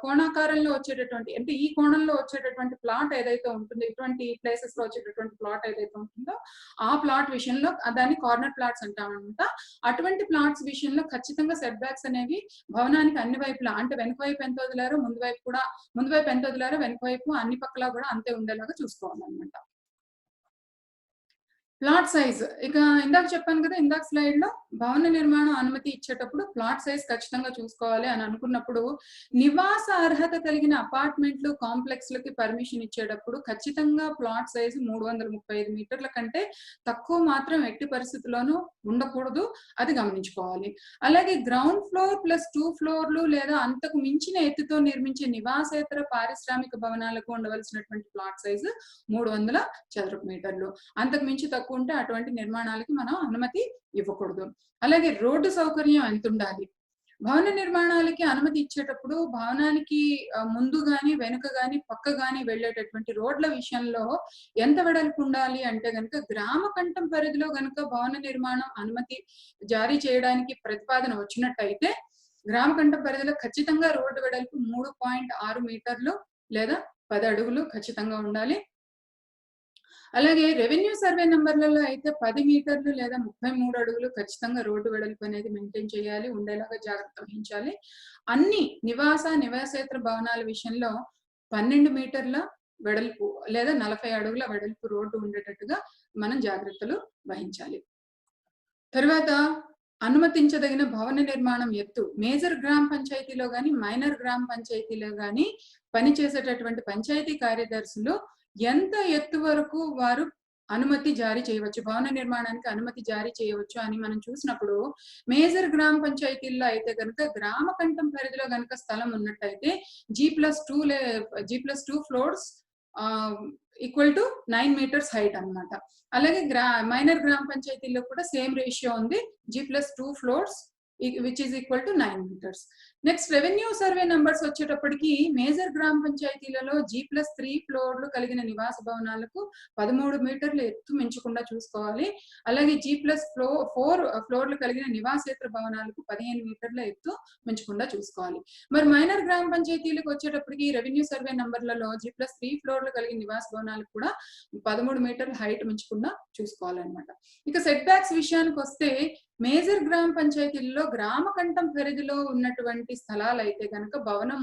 కోణాకారంలో వచ్చేటటువంటి అంటే ఈ కోణంలో వచ్చేటటువంటి ప్లాట్ ఏదైతే ఉంటుందో ఇటువంటి ప్లేసెస్ లో వచ్చేటటువంటి ప్లాట్ ఏదైతే ఉంటుందో ఆ ప్లాట్ విషయంలో దాన్ని కార్నర్ ప్లాట్స్ అంటామన్నమాట. అటువంటి ప్లాట్స్ విషయంలో ఖచ్చితంగా సెట్ బ్యాక్స్ అనేవి భవనానికి అన్ని వైపులా అంటే వెనుక వైపు ఎంత వదిలారో ముందు వైపు ఎంత వదిలారో వెనుక వైపు అన్ని పక్కలా కూడా అంతే ఉండేలాగా చూసుకోవాలన్నమాట. ప్లాట్ సైజ్ ఇక ఇందాక చెప్పాను కదా ఇందాక స్లైడ్ లో భవన నిర్మాణం అనుమతి ఇచ్చేటప్పుడు ప్లాట్ సైజ్ ఖచ్చితంగా చూసుకోవాలి అని అనుకున్నప్పుడు నివాస అర్హత కలిగిన అపార్ట్మెంట్లు కాంప్లెక్స్లకి పర్మిషన్ ఇచ్చేటప్పుడు ఖచ్చితంగా ప్లాట్ సైజ్ 335 మీటర్ల కంటే తక్కువ మాత్రం ఎట్టి పరిస్థితుల్లోనూ ఉండకూడదు, అది గమనించుకోవాలి. అలాగే గ్రౌండ్ ఫ్లోర్ ప్లస్ 2 ఫ్లోర్లు లేదా అంతకు మించిన ఎత్తుతో నిర్మించే నివాసేతర పారిశ్రామిక భవనాలకు ఉండవలసినటువంటి ప్లాట్ సైజ్ 300 చదరపు మీటర్లు. అంతకు మించి తక్కువ ఉంటే అటువంటి నిర్మాణాలకి మనం అనుమతి ఇవ్వకూడదు. అలాగే రోడ్డు సౌకర్యం ఎంత ఉండాలి. భవన నిర్మాణాలకి అనుమతి ఇచ్చేటప్పుడు భవనానికి ముందు గాని వెనుక గాని పక్క గాని వెళ్ళేటటువంటి రోడ్ల విషయంలో ఎంత వెడల్పు ఉండాలి అంటే గనుక గ్రామ కంఠం పరిధిలో గనుక భవన నిర్మాణం అనుమతి జారీ చేయడానికి ప్రతిపాదన వచ్చినట్టయితే గ్రామ కంఠం పరిధిలో ఖచ్చితంగా రోడ్డు వెడల్పు 3.6 మీటర్లు లేదా 10 అడుగులు ఖచ్చితంగా ఉండాలి. అలాగే రెవెన్యూ సర్వే నంబర్లలో అయితే 10 మీటర్లు లేదా 33 అడుగులు ఖచ్చితంగా రోడ్డు వెడల్పు అనేది మెయింటైన్ చేయాలి, ఉండేలాగా జాగ్రత్త వహించాలి. అన్ని నివాసేతర భవనాల విషయంలో 12 మీటర్ల వెడల్పు లేదా 40 అడుగుల వెడల్పు రోడ్డు ఉండేటట్టుగా మనం జాగ్రత్తలు వహించాలి. తర్వాత అనుమతించదగిన భవన నిర్మాణం ఎత్తు మేజర్ గ్రామ పంచాయతీలో గాని మైనర్ గ్రామ పంచాయతీలో గాని పనిచేసేటటువంటి పంచాయతీ కార్యదర్శులు ఎంత ఎత్తు వరకు వారు అనుమతి జారీ చేయవచ్చు, భవన నిర్మాణానికి అనుమతి జారీ చేయవచ్చు అని మనం చూసినప్పుడు మేజర్ గ్రామ పంచాయతీల్లో అయితే కనుక గ్రామ కంఠం పరిధిలో కనుక స్థలం ఉన్నట్టయితే G+2 floors equal to 9 metres height అన్నమాట. అలాగే మైనర్ గ్రామ పంచాయతీల్లో కూడా సేమ్ రేషియో ఉంది, G+2 floors which is equal to 9 meters. Next revenue survey numbers వచ్చేటప్పటికి మేజర్ గ్రామ పంచాయతీలలో G+3 ఫ్లోర్లు కలిగిన నివాస భవనాలకు 13 మీటర్ల ఎత్తు మించకుండా చూసుకోవాలి. అలాగే G+4 ఫ్లోర్లు కలిగిన నివాసేతర భవనాలకు 15 మీటర్ల ఎత్తు మించకుండా చూసుకోవాలి. మరి మైనర్ గ్రామ పంచాయతీలకు వచ్చేటప్పటికి రెవెన్యూ సర్వే నంబర్లలో G+3 ఫ్లోర్లు కలిగిన నివాస భవనాలకు కూడా 13 మీటర్ల హైట్ మించకుండా చూసుకోవాలన్నమాట. ఇక సెట్ బ్యాక్స్ విషయానికి వస్తే మేజర్ గ్రామ పంచాయతీల్లో గ్రామ కంఠం పరిధిలో ఉన్నటువంటి స్థలాలు అయితే కనుక భవనం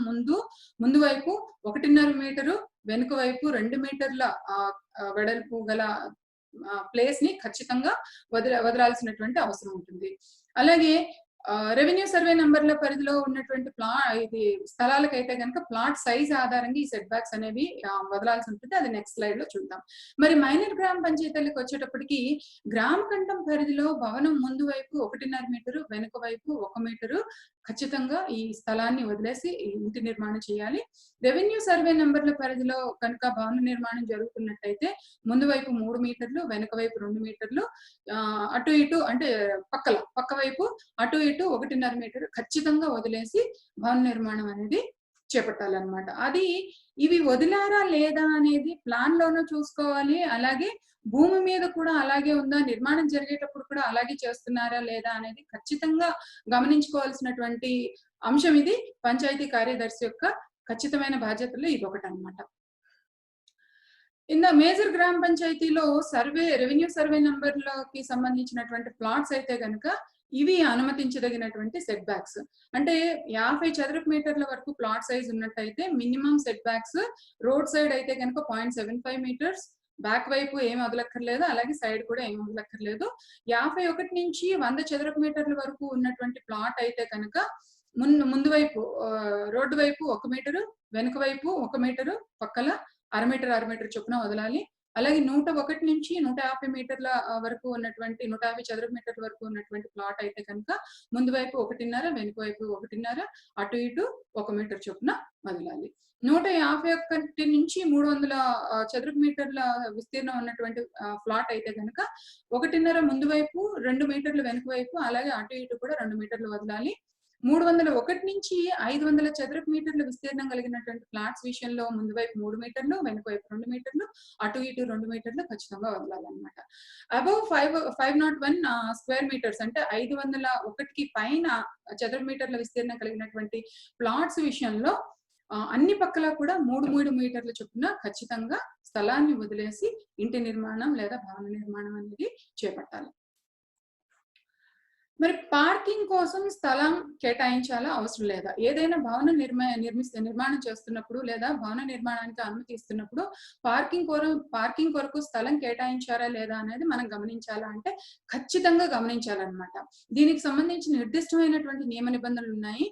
ముందు వైపు 1.5 మీటరు వెనుక వైపు 2 మీటర్ల వెడల్పు గల ప్లేస్ ని ఖచ్చితంగా వదలాల్సినటువంటి అవసరం ఉంటుంది. అలాగే రెవెన్యూ సర్వే నంబర్ల పరిధిలో ఉన్నటువంటి స్థలాలకైతే కనుక ప్లాట్ సైజ్ ఆధారంగా ఈ సెట్ బ్యాక్స్ అనేవి వదలాల్సి ఉంటుంది. అది నెక్స్ట్ స్లైడ్ లో చూద్దాం. మరి మైనర్ గ్రామ పంచాయతీలకు వచ్చేటప్పటికి గ్రామ కంఠం పరిధిలో భవనం ముందు వైపు 1.5 మీటరు వెనుక వైపు 1 మీటరు ఖచ్చితంగా ఈ స్థలాన్ని వదిలేసి ఇంటి నిర్మాణం చేయాలి. రెవెన్యూ సర్వే నంబర్ల పరిధిలో కనుక భవన నిర్మాణం జరుగుతున్నట్టయితే ముందు వైపు 3 మీటర్లు వెనుక వైపు 2 మీటర్లు అటు ఇటు అంటే పక్క వైపు అటు ఇటు 1.5 మీటర్ ఖచ్చితంగా వదిలేసి భవన నిర్మాణం అనేది చేపట్టాలన్నమాట. ఇవి వదిలారా లేదా అనేది ప్లాన్ లోనూ చూసుకోవాలి. అలాగే భూమి మీద కూడా అలాగే ఉందా, నిర్మాణం జరిగేటప్పుడు కూడా అలాగే చేస్తున్నారా లేదా అనేది ఖచ్చితంగా గమనించుకోవాల్సినటువంటి అంశం ఇది. పంచాయతీ కార్యదర్శి యొక్క ఖచ్చితమైన బాధ్యతలు ఇది ఒకటి అన్నమాట. మేజర్ గ్రామ పంచాయతీలో రెవెన్యూ సర్వే నంబర్లకి సంబంధించినటువంటి ప్లాట్స్ అయితే కనుక ఇవి అనుమతించదగినటువంటి సెట్ బ్యాక్స్. అంటే 50 చదరపు మీటర్ల వరకు ప్లాట్ సైజ్ ఉన్నట్టయితే minimum set backs road side అయితే కనుక 0.75 మీటర్స్, బ్యాక్ వైపు ఏమి వదలక్కర్లేదు, అలాగే సైడ్ కూడా ఏమి వదలక్కర్లేదు. 51 నుంచి 100 చదరపు మీటర్ల వరకు ఉన్నటువంటి ప్లాట్ అయితే కనుక ముందు వైపు రోడ్డు వైపు 1 మీటరు వెనుక వైపు 1 మీటరు పక్కల అర మీటర్ చొప్పున వదలాలి. అలాగే 101 నుంచి 150 మీటర్ల వరకు ఉన్నటువంటి 150 చదరపు మీటర్ల వరకు ఉన్నటువంటి ప్లాట్ అయితే కనుక ముందు వైపు 1.5, వెనుక వైపు 1.5, అటు ఇటు 1 మీటర్ చొప్పున వదలాలి. 151 నుంచి 300 చదరపు మీటర్ల విస్తీర్ణం ఉన్నటువంటి ప్లాట్ అయితే గనక 1.5 ముందు వైపు, 2 మీటర్లు వెనుక వైపు, అలాగే అటు ఇటు కూడా 2 మీటర్లు వదలాలి. 301 నుంచి 500 చదరపు మీటర్ల విస్తీర్ణం కలిగినటువంటి ఫ్లాట్స్ విషయంలో ముందు వైపు 3 మీటర్లు, వెనుక వైపు 2 మీటర్లు, అటు ఇటు 2 మీటర్లు ఖచ్చితంగా వదలాలన్నమాట. అబౌవ్ 501 స్క్వేర్ మీటర్స్ అంటే 501కి పైన చదరపు మీటర్ల విస్తీర్ణం కలిగినటువంటి ప్లాట్స్ విషయంలో అన్ని పక్కల కూడా 3 మీటర్ల చొప్పున ఖచ్చితంగా స్థలాన్ని వదిలేసి ఇంటి నిర్మాణం లేదా భవన నిర్మాణం అనేది చేపట్టాలి. మరి పార్కింగ్ కోసం స్థలం కేటాయించాలా అవసరం లేదా? ఏదైనా భవన నిర్మాణం చేస్తున్నప్పుడు లేదా భవన నిర్మాణానికి అనుమతి ఇస్తున్నప్పుడు పార్కింగ్ కొరకు స్థలం కేటాయించారా లేదా అనేది మనం గమనించాలా అంటే ఖచ్చితంగా గమనించాలన్నమాట. దీనికి సంబంధించి నిర్దిష్టమైనటువంటి నియమ నిబంధనలు ఉన్నాయి.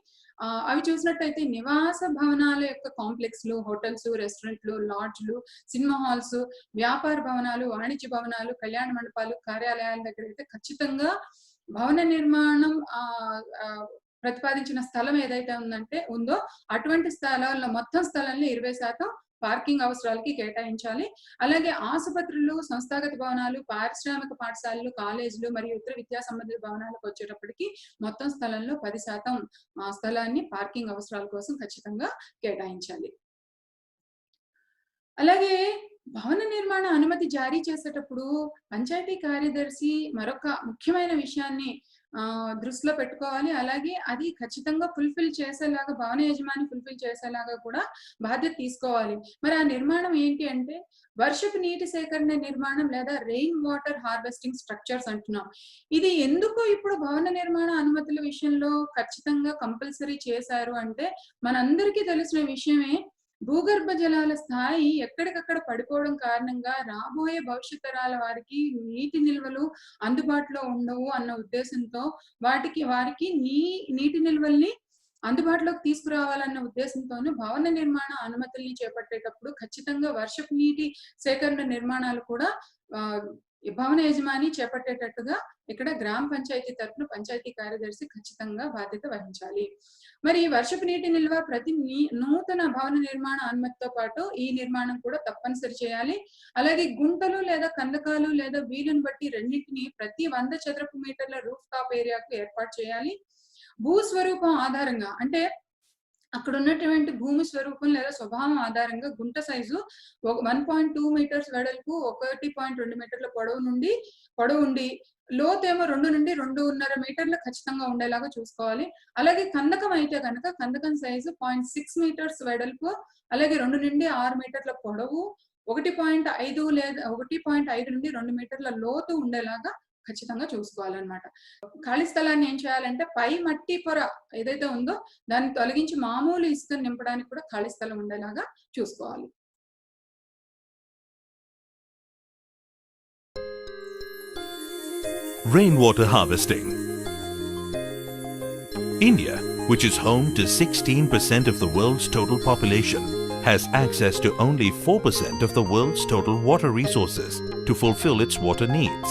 అవి చూసినట్టయితే నివాస భవనాల యొక్క కాంప్లెక్స్లు, హోటల్స్, రెస్టారెంట్లు, లాడ్జ్లు, సినిమా హాల్స్, వ్యాపార భవనాలు, వాణిజ్య భవనాలు, కళ్యాణ మండపాలు, కార్యాలయాల దగ్గర అయితే ఖచ్చితంగా భవన నిర్మాణం ప్రతిపాదించిన స్థలం ఏదైతే ఉందో అటువంటి స్థలాల్లో మొత్తం స్థలంలో 20% పార్కింగ్ అవసరాలకి కేటాయించాలి. అలాగే ఆసుపత్రులు, సంస్థాగత భవనాలు, పారిశ్రామిక పాఠశాలలు, కాలేజీలు మరియు ఇతర విద్యా సంబంధిత భవనాలకు వచ్చేటప్పటికి మొత్తం స్థలంలో 10% స్థలాన్ని పార్కింగ్ అవసరాల కోసం ఖచ్చితంగా కేటాయించాలి. అలాగే భవన నిర్మాణ అనుమతి జారీ చేసేటప్పుడు పంచాయతీ కార్యదర్శి మరొక ముఖ్యమైన విషయాన్ని దృష్టిలో పెట్టుకోవాలి. అలాగే అది ఖచ్చితంగా ఫుల్ఫిల్ చేసేలాగా భవన యజమాని ఫుల్ఫిల్ చేసేలాగా కూడా బాధ్యత తీసుకోవాలి. మరి ఆ నిర్మాణం ఏంటి అంటే వర్షపు నీటి సేకరణ నిర్మాణం లేదా రెయిన్ వాటర్ హార్వెస్టింగ్ స్ట్రక్చర్స్ అంటున్నాం. ఇది ఎందుకు ఇప్పుడు భవన నిర్మాణ అనుమతుల విషయంలో ఖచ్చితంగా కంపల్సరీ చేశారు అంటే మనందరికీ తెలిసిన విషయమే, భూగర్భ జలాల స్థాయి ఎక్కడికక్కడ పడిపోవడం కారణంగా రాబోయే భవిష్యత్ తరాల వారికి నీటి నిల్వలు అందుబాటులో ఉండవు అన్న ఉద్దేశంతో వారికి నీటి నిల్వల్ని అందుబాటులోకి తీసుకురావాలన్న ఉద్దేశంతోనే భవన నిర్మాణ అనుమతుల్ని చేపట్టేటప్పుడు ఖచ్చితంగా వర్షపు నీటి సేకరణ నిర్మాణాలు కూడా భవన యజమాని చేపట్టేటట్టుగా ఇక్కడ గ్రామ పంచాయతీ తరఫున పంచాయతీ కార్యదర్శి ఖచ్చితంగా బాధ్యత వహించాలి. మరి వర్షపు నీటి నిల్వ ప్రతి నూతన భవన నిర్మాణ అనుమతితో పాటు ఈ నిర్మాణం కూడా తప్పనిసరి చేయాలి. అలాగే గుంటలు లేదా కందకాలు లేదా వీలుని బట్టి రెండింటిని ప్రతి 100 చదరపు మీటర్ల రూఫ్ టాప్ ఏరియాకు ఏర్పాటు చేయాలి. భూస్వరూపం ఆధారంగా అంటే అక్కడ ఉన్నటువంటి భూమి స్వరూపం లేదా స్వభావం ఆధారంగా గుంట సైజు 1.2 మీటర్స్ వెడల్పు, 1.2 మీటర్ల పొడవు ఉండి లోతేమో 2 నుండి 2.5 మీటర్లు ఖచ్చితంగా ఉండేలాగా చూసుకోవాలి. అలాగే కందకం అయితే కనుక కందకం సైజు 0.6 మీటర్స్ వెడల్పు, అలాగే 2 నుండి 6 మీటర్ల పొడవు, 1.5 లేదా 1.5 నుండి 2 మీటర్ల లోతు ఉండేలాగా ఖచ్చితంగా చూసుకోవాలన్నమాట. ఖాళీ స్థలాన్ని ఏం చేయాలంటే పై మట్టి పొర ఏదైతే ఉందో దాన్ని తొలగించి మామూలు ఇసుకను నింపడానికి కూడా ఖాళీ స్థలం ఉండేలాగా చూసుకోవాలి. Rainwater harvesting. India, which is home to 16% of the world's total population, has access to only 4% of the world's total water resources to fulfill its water needs.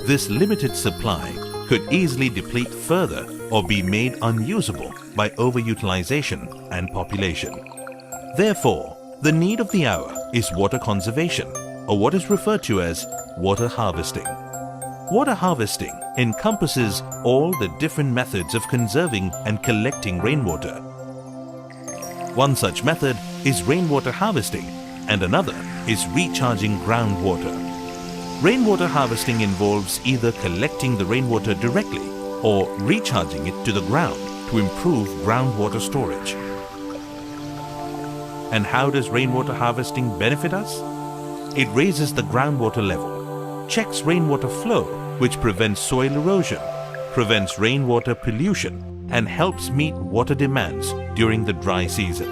This limited supply could easily deplete further or be made unusable by overutilization and population. Therefore, the need of the hour is water conservation, or what is referred to as water harvesting. Water harvesting encompasses all the different methods of conserving and collecting rainwater. One such method is rainwater harvesting and another is recharging groundwater. Rainwater harvesting involves either collecting the rainwater directly or recharging it to the ground to improve groundwater storage. And how does rainwater harvesting benefit us? It raises the groundwater level, checks rainwater flow, which prevents soil erosion, prevents rainwater pollution, and helps meet water demands during the dry season.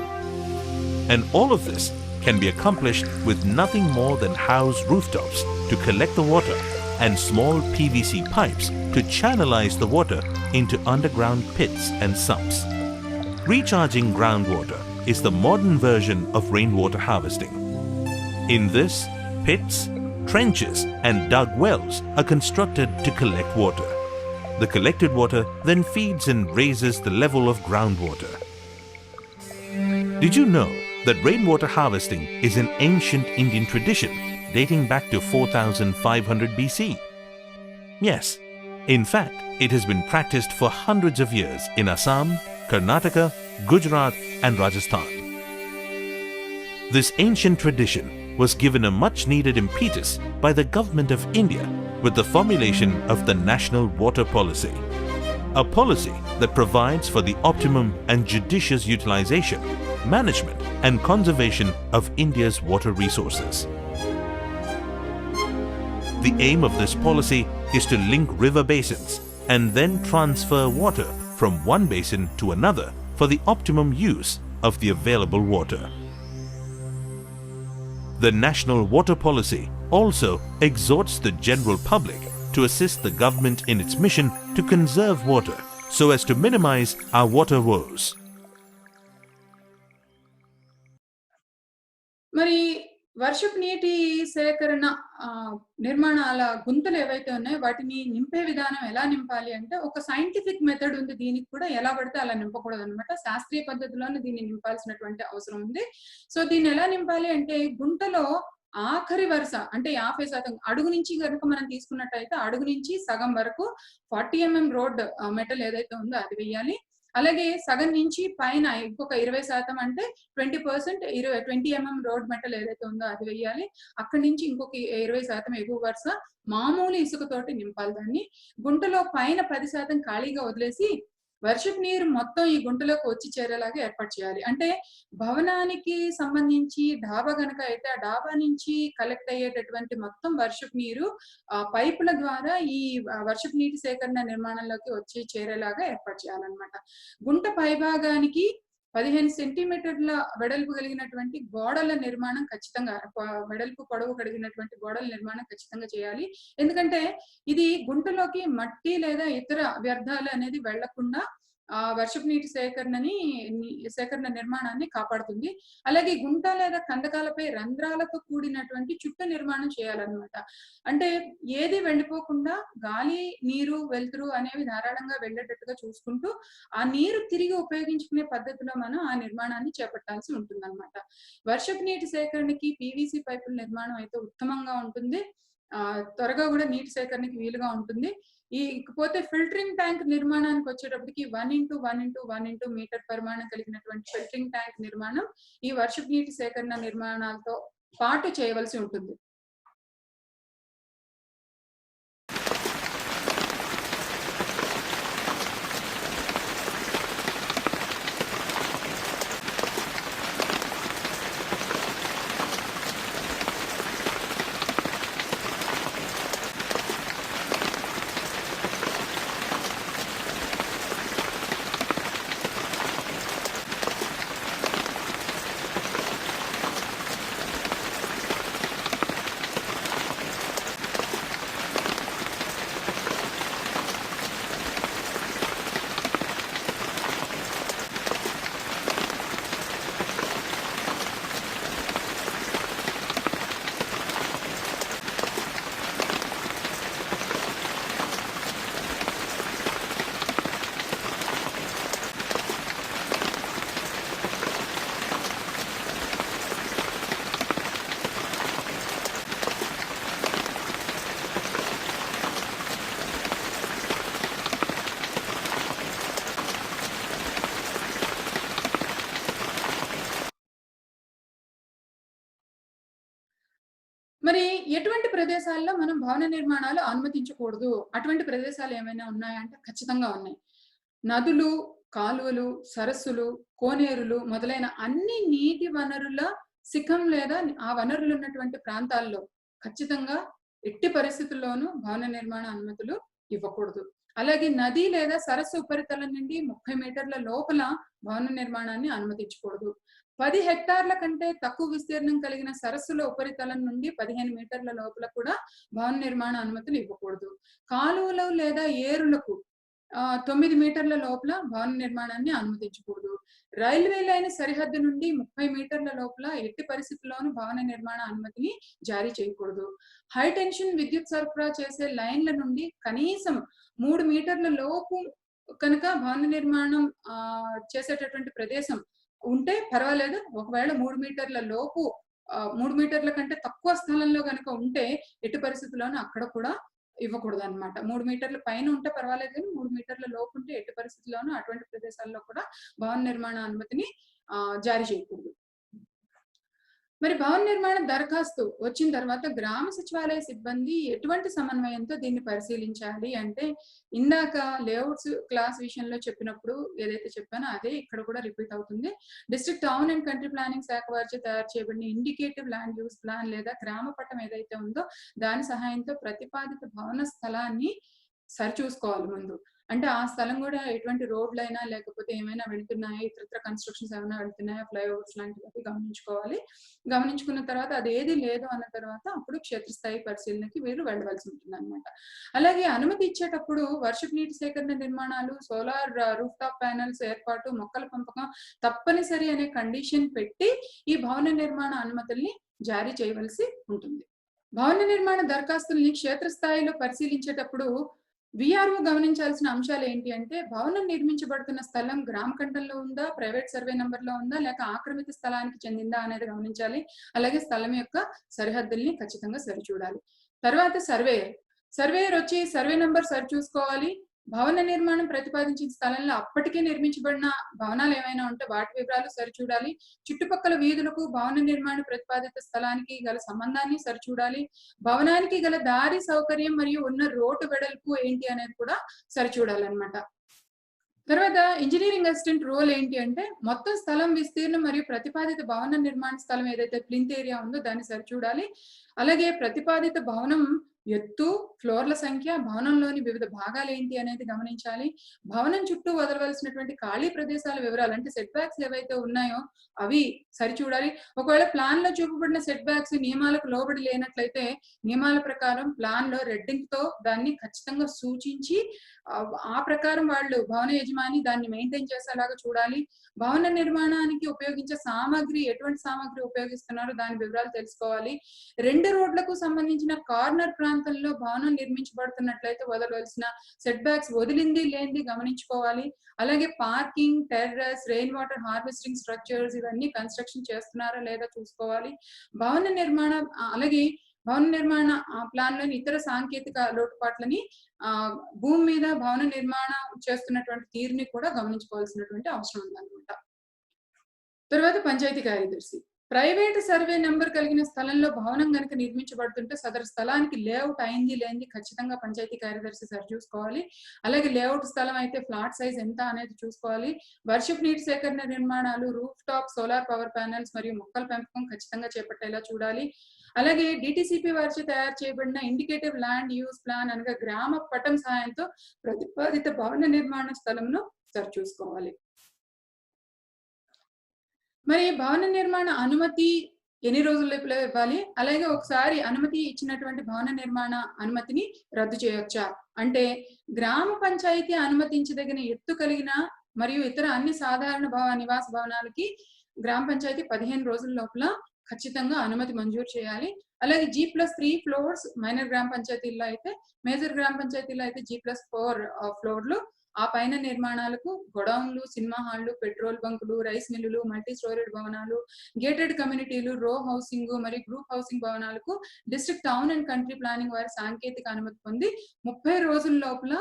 And all of this can be accomplished with nothing more than house rooftops to collect the water and small PVC pipes to channelize the water into underground pits and sumps. Recharging groundwater is the modern version of rainwater harvesting. In this, pits, trenches and dug wells are constructed to collect water. The collected water then feeds and raises the level of groundwater. Did you know that rainwater harvesting is an ancient Indian tradition dating back to 4500 BC? Yes, in fact, it has been practiced for hundreds of years in Assam, Karnataka, Gujarat and Rajasthan. This ancient tradition was given a much needed impetus by the Government of India with the formulation of the National Water Policy, a policy that provides for the optimum and judicious utilization, management and conservation of India's water resources. The aim of this policy is to link river basins and then transfer water from one basin to another for the optimum use of the available water. The National Water Policy also exhorts the general public to assist the government in its mission to conserve water so as to minimize our water woes. మరి వర్షపు నీటి సేకరణ నిర్మాణాల గుంతలు ఏవైతే ఉన్నాయో వాటిని నింపే విధానం ఎలా నింపాలి అంటే ఒక సైంటిఫిక్ మెథడ్ ఉంది. దీనికి కూడా ఎలా పడితే అలా నింపకూడదు అనమాట. శాస్త్రీయ పద్ధతిలోనే దీన్ని నింపాల్సినటువంటి అవసరం ఉంది. సో దీన్ని ఎలా నింపాలి అంటే గుంటలో ఆఖరి వరుస అంటే 50% అడుగు నుంచి కనుక మనం తీసుకున్నట్టయితే అడుగు నుంచి సగం వరకు 40 mm రోడ్ మెటల్ ఏదైతే ఉందో అది వేయాలి. అలాగే సగం నుంచి పైన ఇంకొక 20% అంటే 20% 20 mm రోడ్ మెటల్ ఏదైతే ఉందో అది వేయాలి. అక్కడి నుంచి ఇంకొక 20% ఎగువ వరుస మామూలు ఇసుకతోటి నింపాలి దాన్ని. గుంటలో పైన 10% ఖాళీగా వదిలేసి వర్షపు నీరు మొత్తం ఈ గుంటలోకి వచ్చి చేరేలాగా ఏర్పాటు చేయాలి. అంటే భవనానికి సంబంధించి డాబా గనక అయితే ఆ డాబా నుంచి కలెక్ట్ అయ్యేటటువంటి మొత్తం వర్షపు నీరు పైపుల ద్వారా ఈ వర్షపు నీటి సేకరణ నిర్మాణంలోకి వచ్చి చేరేలాగా ఏర్పాటు చేయాలన్నమాట. గుంట పైభాగానికి 15 సెంటీమీటర్ల వెడల్పు కలిగినటువంటి గోడల నిర్మాణం ఖచ్చితంగా వెడల్పు పొడవు కలిగినటువంటి గోడల నిర్మాణం ఖచ్చితంగా చేయాలి. ఎందుకంటే ఇది గుంటలోకి మట్టి లేదా ఇతర వ్యర్థాలు అనేది వెళ్లకుండా వర్షపు నీటి సేకరణ నిర్మాణాన్ని కాపాడుతుంది. అలాగే గుంట లేదా కందకాలపై రంధ్రాలతో కూడినటువంటి చుట్టూ నిర్మాణం చేయాలన్నమాట. అంటే ఏది వెళ్ళిపోకుండా గాలి, నీరు, వెలుతురు అనేవి ధారాళంగా వెళ్ళేటట్టుగా చూసుకుంటూ ఆ నీరు తిరిగి ఉపయోగించుకునే పద్ధతిలో మనం ఆ నిర్మాణాన్ని చేపట్టాల్సి ఉంటుందన్నమాట. వర్షపు నీటి సేకరణకి పీవీసీ పైపుల నిర్మాణం అయితే ఉత్తమంగా ఉంటుంది. త్వరగా కూడా నీటి సేకరణకి వీలుగా ఉంటుంది. ఇకపోతే ఫిల్టరింగ్ ట్యాంక్ నిర్మాణానికి వచ్చేటప్పటికి 1x1x1 మీటర్ పరిమాణం కలిగినటువంటి ఫిల్టరింగ్ ట్యాంక్ నిర్మాణం ఈ వర్షపు నీటి సేకరణ నిర్మాణాలతో పాటు చేయవలసి ఉంటుంది. మరి ఎటువంటి ప్రదేశాల్లో మనం భవన నిర్మాణాలు అనుమతించకూడదు? అటువంటి ప్రదేశాలు ఏమైనా ఉన్నాయా అంటే ఖచ్చితంగా ఉన్నాయి. నదులు, కాలువలు, సరస్సులు, కోనేరులు మొదలైన అన్ని నీటి వనరుల శిఖం లేదా ఆ వనరులు ఉన్నటువంటి ప్రాంతాల్లో ఖచ్చితంగా ఎట్టి పరిస్థితుల్లోనూ భవన నిర్మాణ అనుమతులు ఇవ్వకూడదు. అలాగే నది లేదా సరస్సు ఉపరితలం నుండి 30 మీటర్ల లోపల భవన నిర్మాణాన్ని అనుమతించకూడదు. 10 హెక్టార్ల కంటే తక్కువ విస్తీర్ణం కలిగిన సరస్సుల ఉపరితలం నుండి 15 మీటర్ల లోపల కూడా భవన నిర్మాణ అనుమతులు ఇవ్వకూడదు. కాలువలు లేదా ఏరులకు 9 మీటర్ల లోపల భవన నిర్మాణాన్ని అనుమతించకూడదు. రైల్వే లైన్ సరిహద్దు నుండి 30 మీటర్ల లోపల ఎట్టి పరిస్థితుల్లోనూ భవన నిర్మాణ అనుమతిని జారీ చేయకూడదు. హై టెన్షన్ విద్యుత్ సరఫరా చేసే లైన్ల నుండి కనీసం 3 మీటర్ల లోపు కనుక భవన నిర్మాణం చేసేటటువంటి ప్రదేశం ఉంటే పర్వాలేదు. ఒకవేళ 3 మీటర్ల లోపు 3 మీటర్ల కంటే తక్కువ స్థలంలో గనక ఉంటే ఎట్టి పరిస్థితుల్లోనూ అక్కడ కూడా ఇవ్వకూడదన్నమాట. 3 మీటర్ల పైన ఉంటే పర్వాలేదు గానీ 3 మీటర్ల లోపు ఉంటే ఎట్టి పరిస్థితుల్లోనూ అటువంటి ప్రదేశాల్లో కూడా భవన నిర్మాణ అనుమతిని జారీ చేయకూడదు. మరి భవన నిర్మాణ దరఖాస్తు వచ్చిన తర్వాత గ్రామ సచివాలయ సిబ్బంది ఎటువంటి సమన్వయంతో దీన్ని పరిశీలించాలి అంటే, ఇందాక లేఅవుట్స్ క్లాస్ విషయంలో చెప్పినప్పుడు ఏదైతే చెప్పానో అదే ఇక్కడ కూడా రిపీట్ అవుతుంది. District town and country planning శాఖ వారిచే తయారు చేయబడిన ఇండికేటివ్ ల్యాండ్ యూజ్ ప్లాన్ లేదా గ్రామ పట్టం ఏదైతే ఉందో దాని సహాయంతో ప్రతిపాదిత భవన స్థలాన్ని సరిచూసుకోవాలి ముందు. అంటే ఆ స్థలం కూడా ఎటువంటి రోడ్లైనా లేకపోతే ఏమైనా వెళ్తున్నాయా, ఇతరత్ర కన్‌స్ట్రక్షన్స్ ఏమైనా వెళ్తున్నాయా, ఫ్లైఓవర్స్ లాంటివి గమనించుకోవాలి. గమనించుకున్న తర్వాత అదేది లేదు అన్న తర్వాత అప్పుడు క్షేత్రస్థాయి పరిశీలనకి వీరు వెళ్ళవలసి ఉంటుందన్నమాట. అలాగే అనుమతి ఇచ్చేటప్పుడు వర్షపు నీటి సేకరణ నిర్మాణాలు, సోలార్ రూఫ్ టాప్ ప్యానెల్స్ ఏర్పాటు, మొక్కల పెంపకం తప్పనిసరి అనే కండిషన్ పెట్టి ఈ భవన నిర్మాణ అనుమతుల్ని జారీ చేయవలసి ఉంటుంది. భవన నిర్మాణ దరఖాస్తుల్ని క్షేత్రస్థాయిలో పరిశీలించేటప్పుడు వీఆర్ఓ గమనించాల్సిన అంశాలు ఏంటి అంటే, భవనం నిర్మించబడుతున్న స్థలం గ్రామ ఖండంలో ఉందా, ప్రైవేట్ సర్వే నంబర్‌లో ఉందా, లేక ఆక్రమిత స్థలానికి చెందిందా అనేది గమనించాలి. అలాగే స్థలం యొక్క సరిహద్దుల్ని ఖచ్చితంగా సరిచూడాలి. తర్వాత సర్వేయర్ వచ్చి సర్వే నంబర్ సరిచూసుకోవాలి. భవన నిర్మాణం ప్రతిపాదించిన స్థలంలో అప్పటికే నిర్మించబడిన భవనాలు ఏమైనా ఉంటే వాటి వివరాలు సరిచూడాలి. చుట్టుపక్కల వీధులకు భవన నిర్మాణ ప్రతిపాదిత స్థలానికి గల సంబంధాన్ని సరిచూడాలి. భవనానికి గల దారి సౌకర్యం మరియు ఉన్న రోడ్డు వెడల్పు ఏంటి అనేది కూడా సరిచూడాలన్నమాట. తర్వాత ఇంజినీరింగ్ అసిస్టెంట్ రోల్ ఏంటి అంటే, మొత్తం స్థలం విస్తీర్ణం మరియు ప్రతిపాదిత భవన నిర్మాణ స్థలం ఏదైతే ప్లింత్ ఏరియా ఉందో దాన్ని సరిచూడాలి. అలాగే ప్రతిపాదిత భవనం ఎత్తు, ఫ్లోర్ల సంఖ్య, భవనంలోని వివిధ భాగాలు ఏంటి అనేది గమనించాలి. భవనం చుట్టూ వదలవలసినటువంటి ఖాళీ ప్రదేశాల వివరాలు అంటే సెట్ బ్యాక్స్ ఏవైతే ఉన్నాయో అవి సరిచూడాలి. ఒకవేళ ప్లాన్ లో చూపబడిన సెట్ బ్యాక్స్ నియమాలకు లోబడి లేనట్లయితే నియమాల ప్రకారం ప్లాన్ లో రెడ్డింగ్‌తో దాన్ని ఖచ్చితంగా సూచించి ఆ ప్రకారం వాళ్ళు భవన యజమాని దాన్ని మెయింటైన్ చేసేలాగా చూడాలి. భవన నిర్మాణానికి ఉపయోగించే సామాగ్రి ఎటువంటి సామాగ్రి ఉపయోగిస్తున్నారో దాని వివరాలు తెలుసుకోవాలి. 2 రోడ్లకు సంబంధించిన కార్నర్ ప్రాంతంలో భవనం నిర్మించబడుతున్నట్లయితే వదలవలసిన సెట్ బ్యాక్స్ వదిలింది లేనిది గమనించుకోవాలి. అలాగే parking, terrace, rain water harvesting structures ఇవన్నీ కన్‌స్ట్రక్షన్ చేస్తున్నారా లేదా చూసుకోవాలి. అలాగే భవన నిర్మాణ ప్లాన్‌లోని ఇతర సాంకేతిక లోటుపాట్లని భూమి మీద భవన నిర్మాణం చేస్తున్నటువంటి తీరుని కూడా గమనించుకోవాల్సినటువంటి అవసరం ఉందన్నమాట. తర్వాత పంచాయతీ కార్యదర్శి. ప్రైవేట్ సర్వే నంబర్ కలిగిన స్థలంలో భవనం గనుక నిర్మించబడుతుంటే సదరు స్థలానికి లేఅవుట్ అయింది లేనిది ఖచ్చితంగా పంచాయతీ కార్యదర్శి సరిచూసుకోవాలి. అలాగే లేఅవుట్ స్థలం అయితే ఫ్లాట్ సైజ్ ఎంత అనేది చూసుకోవాలి. వర్షపు నీటి సేకరణ నిర్మాణాలు, roof top solar power panels మరియు మొక్కల పెంపకం ఖచ్చితంగా చేపట్టేలా చూడాలి. అలాగే డిటిసిపి వారిచే తయారు చేయబడిన ఇండికేటివ్ ల్యాండ్ యూజ్ ప్లాన్ అనగా గ్రామ పటం సహాయంతో ప్రతిపాదిత భవన నిర్మాణ స్థలంను సరిచూసుకోవాలి. మరి భవన నిర్మాణ అనుమతి ఎన్ని రోజుల లోపల ఇవ్వాలి? అలాగే ఒకసారి అనుమతి ఇచ్చినటువంటి భవన నిర్మాణ అనుమతిని రద్దు చేయొచ్చా? అంటే గ్రామ పంచాయతీ అనుమతించదగిన ఎత్తు కలిగిన మరియు ఇతర అన్ని సాధారణ నివాస భవనాలకి గ్రామ పంచాయతీ 15 రోజుల లోపల ఖచ్చితంగా అనుమతి మంజూరు చేయాలి. అలాగే G+3 ఫ్లోర్స్ మైనర్ గ్రామ పంచాయతీల్లో అయితే, మేజర్ గ్రామ పంచాయతీలో అయితే G+4 ఫ్లోర్లు, ఆ పైన నిర్మాణాలకు గోడౌన్లు, సినిమా హాళ్లు, పెట్రోల్ బంకులు, రైస్ మిల్లులు, మల్టీ స్టోరేడ్ భవనాలు, గేటెడ్ కమ్యూనిటీలు, రో హౌసింగ్ మరియు గ్రూప్ హౌసింగ్ భవనాలకు district town and country planning వారి సాంకేతిక అనుమతి పొంది 30 రోజుల లోపల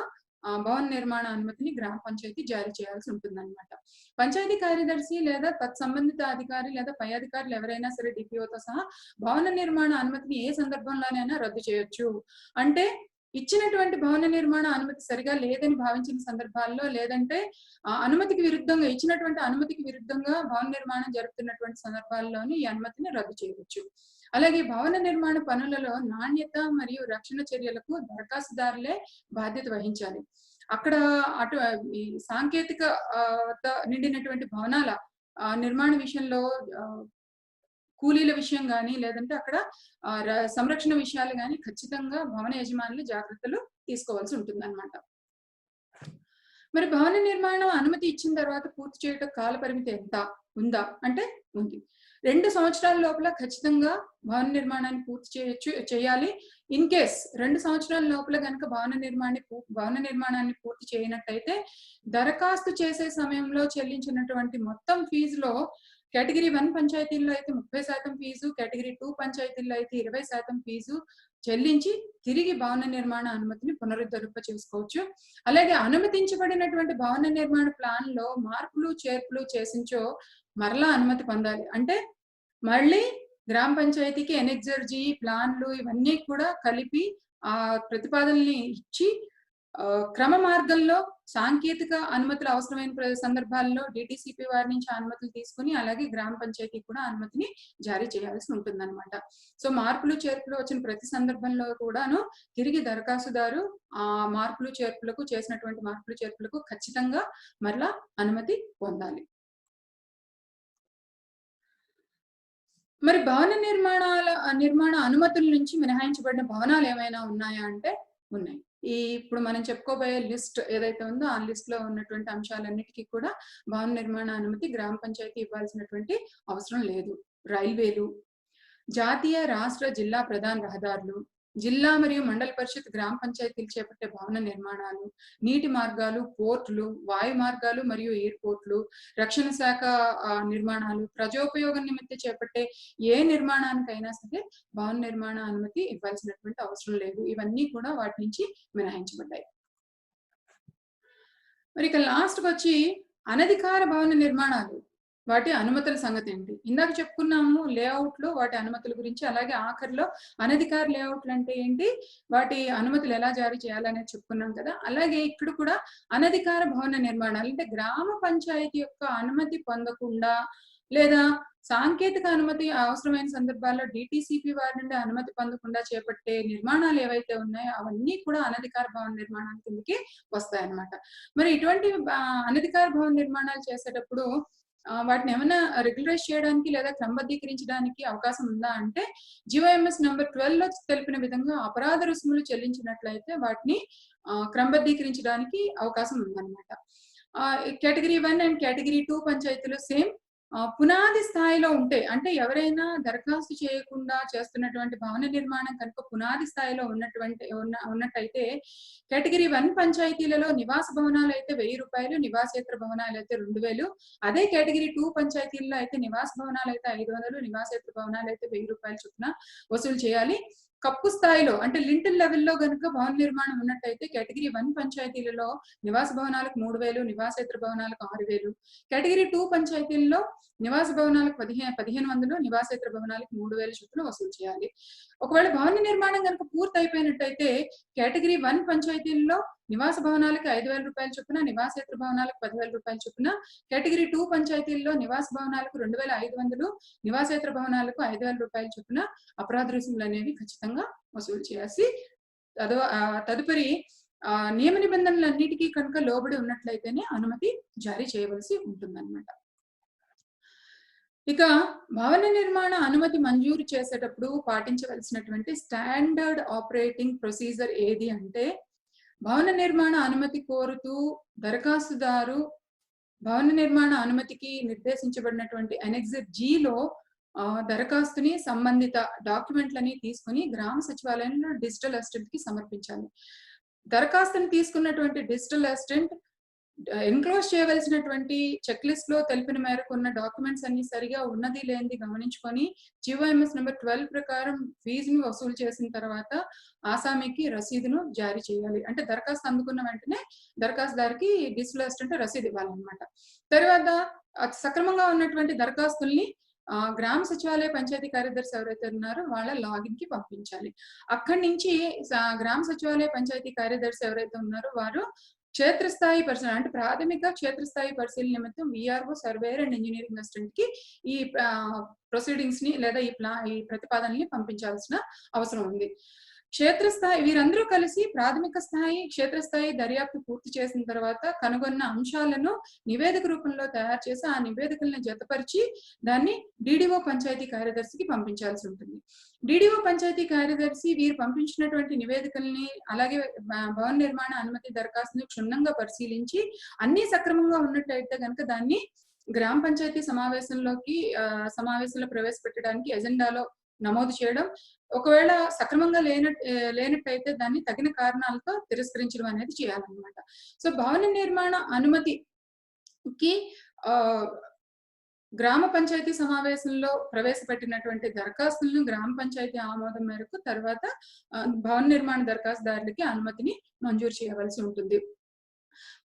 భవన నిర్మాణ అనుమతిని గ్రామ పంచాయతీ జారీ చేయాల్సి ఉంటుందన్నమాట. పంచాయతీ కార్యదర్శి లేదా తత్సంబంధిత అధికారి లేదా పై అధికారులు ఎవరైనా సరే డిపిఓతో సహా భవన నిర్మాణ అనుమతిని ఏ సందర్భంలోనైనా రద్దు చేయొచ్చు. అంటే ఇచ్చినటువంటి భవన నిర్మాణ అనుమతి సరిగా లేదని భావించిన సందర్భాల్లో, లేదంటే ఇచ్చినటువంటి అనుమతికి విరుద్ధంగా భవన నిర్మాణం జరుపుతున్నటువంటి సందర్భాల్లోని ఈ అనుమతిని రద్దు చేయవచ్చు. అలాగే భవన నిర్మాణ పనులలో నాణ్యత మరియు రక్షణ చర్యలకు దరఖాస్తుదారులే బాధ్యత వహించాలి. అక్కడ ఈ సాంకేతిక నిండినటువంటి భవనాల నిర్మాణ విషయంలో కూలీల విషయం గాని, లేదంటే అక్కడ సంరక్షణ విషయాలు గాని ఖచ్చితంగా భవన యజమానులు జాగ్రత్తలు తీసుకోవాల్సి ఉంటుందన్నమాట. మరి భవన నిర్మాణం అనుమతి ఇచ్చిన తర్వాత పూర్తి చేయటం కాల పరిమితి ఎంత ఉందా అంటే ఉంది. 2 సంవత్సరాల లోపల ఖచ్చితంగా భవన నిర్మాణాన్ని పూర్తి చేయాలి. ఇన్ కేస్ 2 సంవత్సరాల లోపల గనక భవన నిర్మాణాన్ని పూర్తి చేయనట్టయితే దరఖాస్తు చేసే సమయంలో చెల్లించినటువంటి మొత్తం ఫీజులో కేటగిరీ 1 పంచాయతీల్లో అయితే 30% ఫీజు, కేటగిరీ 2 పంచాయతీల్లో అయితే 20% ఫీజు చెల్లించి తిరిగి భవన నిర్మాణ అనుమతిని పునరుద్ధరింప చేసుకోవచ్చు. అలాగే అనుమతించబడినటువంటి భవన నిర్మాణ ప్లాన్ లో మార్పులు చేర్పులు చేసించో మరలా అనుమతి పొందాలి. అంటే మళ్ళీ గ్రామ పంచాయతీకి ఎనెక్సర్జీ ప్లాన్లు ఇవన్నీ కూడా కలిపి ఆ ప్రతిపాదనల్ని ఇచ్చి క్రమ మార్గంలో సాంకేతిక అనుమతులు అవసరమైన సందర్భాల్లో డిటిసిపి వారి నుంచి అనుమతులు తీసుకుని అలాగే గ్రామ పంచాయతీ కూడా అనుమతిని జారీ చేయాల్సి ఉంటుందన్నమాట. సో మార్పులు చేర్పులు వచ్చిన ప్రతి సందర్భంలో కూడాను తిరిగి దరఖాస్తుదారు ఆ చేసినటువంటి మార్పులు చేర్పులకు ఖచ్చితంగా మరలా అనుమతి పొందాలి. మరి భవన నిర్మాణ అనుమతుల నుంచి మినహాయించబడిన భవనాలు ఏమైనా ఉన్నాయా అంటే ఉన్నాయి. ఇప్పుడు మనం చెప్పుకోబోయే లిస్ట్ ఏదైతే ఉందో ఆ లిస్ట్ లో ఉన్నటువంటి అంశాలన్నిటికీ కూడా భవన నిర్మాణ అనుమతి గ్రామ పంచాయతీ ఇవ్వాల్సినటువంటి అవసరం లేదు. రైల్వేలు, జాతీయ, రాష్ట్ర, జిల్లా ప్రధాన రహదారులు, జిల్లా మరియు మండల పరిషత్ గ్రామ పంచాయతీలు చేపట్టే భవన నిర్మాణాలు, నీటి మార్గాలు, పోర్టులు, వాయు మార్గాలు మరియు ఎయిర్పోర్ట్లు, రక్షణ శాఖ నిర్మాణాలు, ప్రజోపయోగం నిమిత్తం చేపట్టే ఏ నిర్మాణానికైనా సరే భవన నిర్మాణ అనుమతి ఇవ్వాల్సినటువంటి అవసరం లేదు. ఇవన్నీ కూడా వాటి నుంచి మినహాయించబడ్డాయి. మరి ఇక లాస్ట్కి వచ్చి అనధికార భవన నిర్మాణాలు, వాటి అనుమతుల సంగతి ఏంటి? ఇందాక చెప్పుకున్నాము లేఅవుట్లు, వాటి అనుమతుల గురించి. అలాగే ఆఖరిలో అనధికార లేఅవుట్లు అంటే ఏంటి, వాటి అనుమతులు ఎలా జారీ చేయాలనేది చెప్పుకున్నాం కదా. అలాగే ఇక్కడ కూడా అనధికార భవన నిర్మాణాలు అంటే గ్రామ పంచాయతీ యొక్క అనుమతి పొందకుండా లేదా సాంకేతిక అనుమతి అవసరమైన సందర్భాల్లో డిటిసిపి వారి నుండి అనుమతి పొందకుండా చేపట్టే నిర్మాణాలు ఏవైతే ఉన్నాయో అవన్నీ కూడా అనధికార భవన నిర్మాణాల కిందకి వస్తాయన్నమాట. మరి ఇటువంటి అనధికార భవన నిర్మాణాలు చేసేటప్పుడు వాటిని ఏమైనా రెగ్యులరైజ్ చేయడానికి లేదా క్రమబద్ధీకరించడానికి అవకాశం ఉందా అంటే జిఓఎంఎస్ నంబర్ 12 లో తెలిపిన విధంగా అపరాధ రుసుములు చెల్లించినట్లయితే వాటిని క్రమబద్ధీకరించడానికి అవకాశం ఉందన్నమాట. కేటగిరీ 1 అండ్ కేటగిరీ 2 పంచాయతీలు సేమ్ పునాది స్థాయిలో ఉంటే, అంటే ఎవరైనా దరఖాస్తు చేయకుండా చేస్తున్నటువంటి భవన నిర్మాణం కనుక పునాది స్థాయిలో ఉన్నట్టయితే కేటగిరీ 1 పంచాయతీలలో నివాస భవనాలు అయితే 1000 రూపాయలు, నివాసేతర భవనాలు అయితే 2000. అదే కేటగిరీ 2 పంచాయతీల్లో అయితే నివాస భవనాలు అయితే 500, నివాసేతర భవనాలు అయితే 1000 రూపాయల చొప్పున వసూలు చేయాలి. కప్పు స్థాయిలో అంటే లింటిల్ లెవెల్లో గనుక భవన నిర్మాణం ఉన్నట్టయితే కేటగిరీ 1 పంచాయతీలలో నివాస భవనాలకు 3000, నివాసేతర భవనాలకు 6000, కేటగిరీ 2 పంచాయతీల్లో నివాస భవనాలకు 1500, నివాసేతర భవనాలకు 3000 చొప్పున వసూలు చేయాలి. ఒకవేళ భవన నిర్మాణం కనుక పూర్తి అయిపోయినట్టయితే కేటగిరీ 1 పంచాయతీల్లో నివాస భవనాలకు 5000 రూపాయల చొప్పున, నివాసేతర భవనాలకు 10,000 రూపాయల చొప్పున, కేటగిరీ 2 పంచాయతీల్లో నివాస భవనాలకు 2500, నివాసేతర భవనాలకు 5000 రూపాయల చొప్పున అపరాధ రుసుములు అనేవి ఖచ్చితంగా వసూలు చేయాల్సి తదుపరి నియమ నిబంధనలన్నిటికీ కనుక లోబడి ఉన్నట్లయితేనే అనుమతి జారీ చేయవలసి ఉంటుందన్నమాట. ఇక భవన నిర్మాణ అనుమతి మంజూరు చేసేటప్పుడు పాటించవలసినటువంటి స్టాండర్డ్ ఆపరేటింగ్ ప్రొసీజర్ ఏది అంటే భవన నిర్మాణ అనుమతి కోరుతూ దరఖాస్తుదారు భవన నిర్మాణ అనుమతికి నిర్దేశించబడినటువంటి అనెక్సర్ Gలో దరఖాస్తుని సంబంధిత డాక్యుమెంట్లని తీసుకుని గ్రామ సచివాలయంలో డిజిటల్ అసిస్టెంట్ కి సమర్పించాలి. దరఖాస్తుని తీసుకున్నటువంటి డిజిటల్ అసిస్టెంట్ ఎన్క్లోజ్ చేయవలసినటువంటి చెక్ లిస్ట్ లో తెలిపిన మేరకు ఉన్న డాక్యుమెంట్స్ అన్ని సరిగా ఉన్నది లేనిది గమనించుకొని జిఓఎంఎస్ నెంబర్ 12 ప్రకారం ఫీజుని వసూలు చేసిన తర్వాత ఆసామీకి రసీదును జారీ చేయాలి. అంటే దరఖాస్తు అందుకున్న వెంటనే దరఖాస్తుదారికి డిజిటల్ అసిస్టెంట్ రసీదు ఇవ్వాలన్నమాట. తర్వాత సక్రమంగా ఉన్నటువంటి దరఖాస్తుల్ని గ్రామ సచివాలయ పంచాయతీ కార్యదర్శి ఎవరైతే ఉన్నారో వాళ్ళ లాగిన్ కి పంపించాలి. అక్కడి నుంచి గ్రామ సచివాలయ పంచాయతీ కార్యదర్శి ఎవరైతే ఉన్నారో వారు క్షేత్రస్థాయి పరిశీలన అంటే ప్రాథమిక క్షేత్రస్థాయి పరిశీలన నిమిత్తం VRO, surveyor and engineering assistant కి ఈ ప్రొసీడింగ్స్ ని లేదా ఈ ప్రతిపాదనల్ని పంపించాల్సిన అవసరం ఉంది. క్షేత్రస్థాయి వీరందరూ కలిసి ప్రాథమిక స్థాయి, క్షేత్రస్థాయి దర్యాప్తు పూర్తి చేసిన తర్వాత కనుగొన్న అంశాలను నివేదిక రూపంలో తయారు చేసి ఆ నివేదికలను జతపరిచి దాన్ని డీడీఓ పంచాయతీ కార్యదర్శికి పంపించాల్సి ఉంటుంది. డీడీఓ పంచాయతీ కార్యదర్శి వీరు పంపించినటువంటి నివేదికల్ని అలాగే భవన నిర్మాణ అనుమతి దరఖాస్తుని క్షుణ్ణంగా పరిశీలించి అన్ని సక్రమంగా ఉన్నట్టయితే కనుక దాన్ని గ్రామ పంచాయతీ సమావేశంలో ప్రవేశపెట్టడానికి ఎజెండాలో నమోదు చేయడం, ఒకవేళ సక్రమంగా లేనట్టయితే దాన్ని తగిన కారణాలతో తిరస్కరించడం అనేది చేయాలన్నమాట. సో భవన నిర్మాణ అనుమతికి గ్రామ పంచాయతీ సమావేశంలో ప్రవేశపెట్టినటువంటి దరఖాస్తులను గ్రామ పంచాయతీ ఆమోదం మేరకు తర్వాత భవన నిర్మాణ దరఖాస్తుదారులకి అనుమతిని మంజూరు చేయవలసి ఉంటుంది.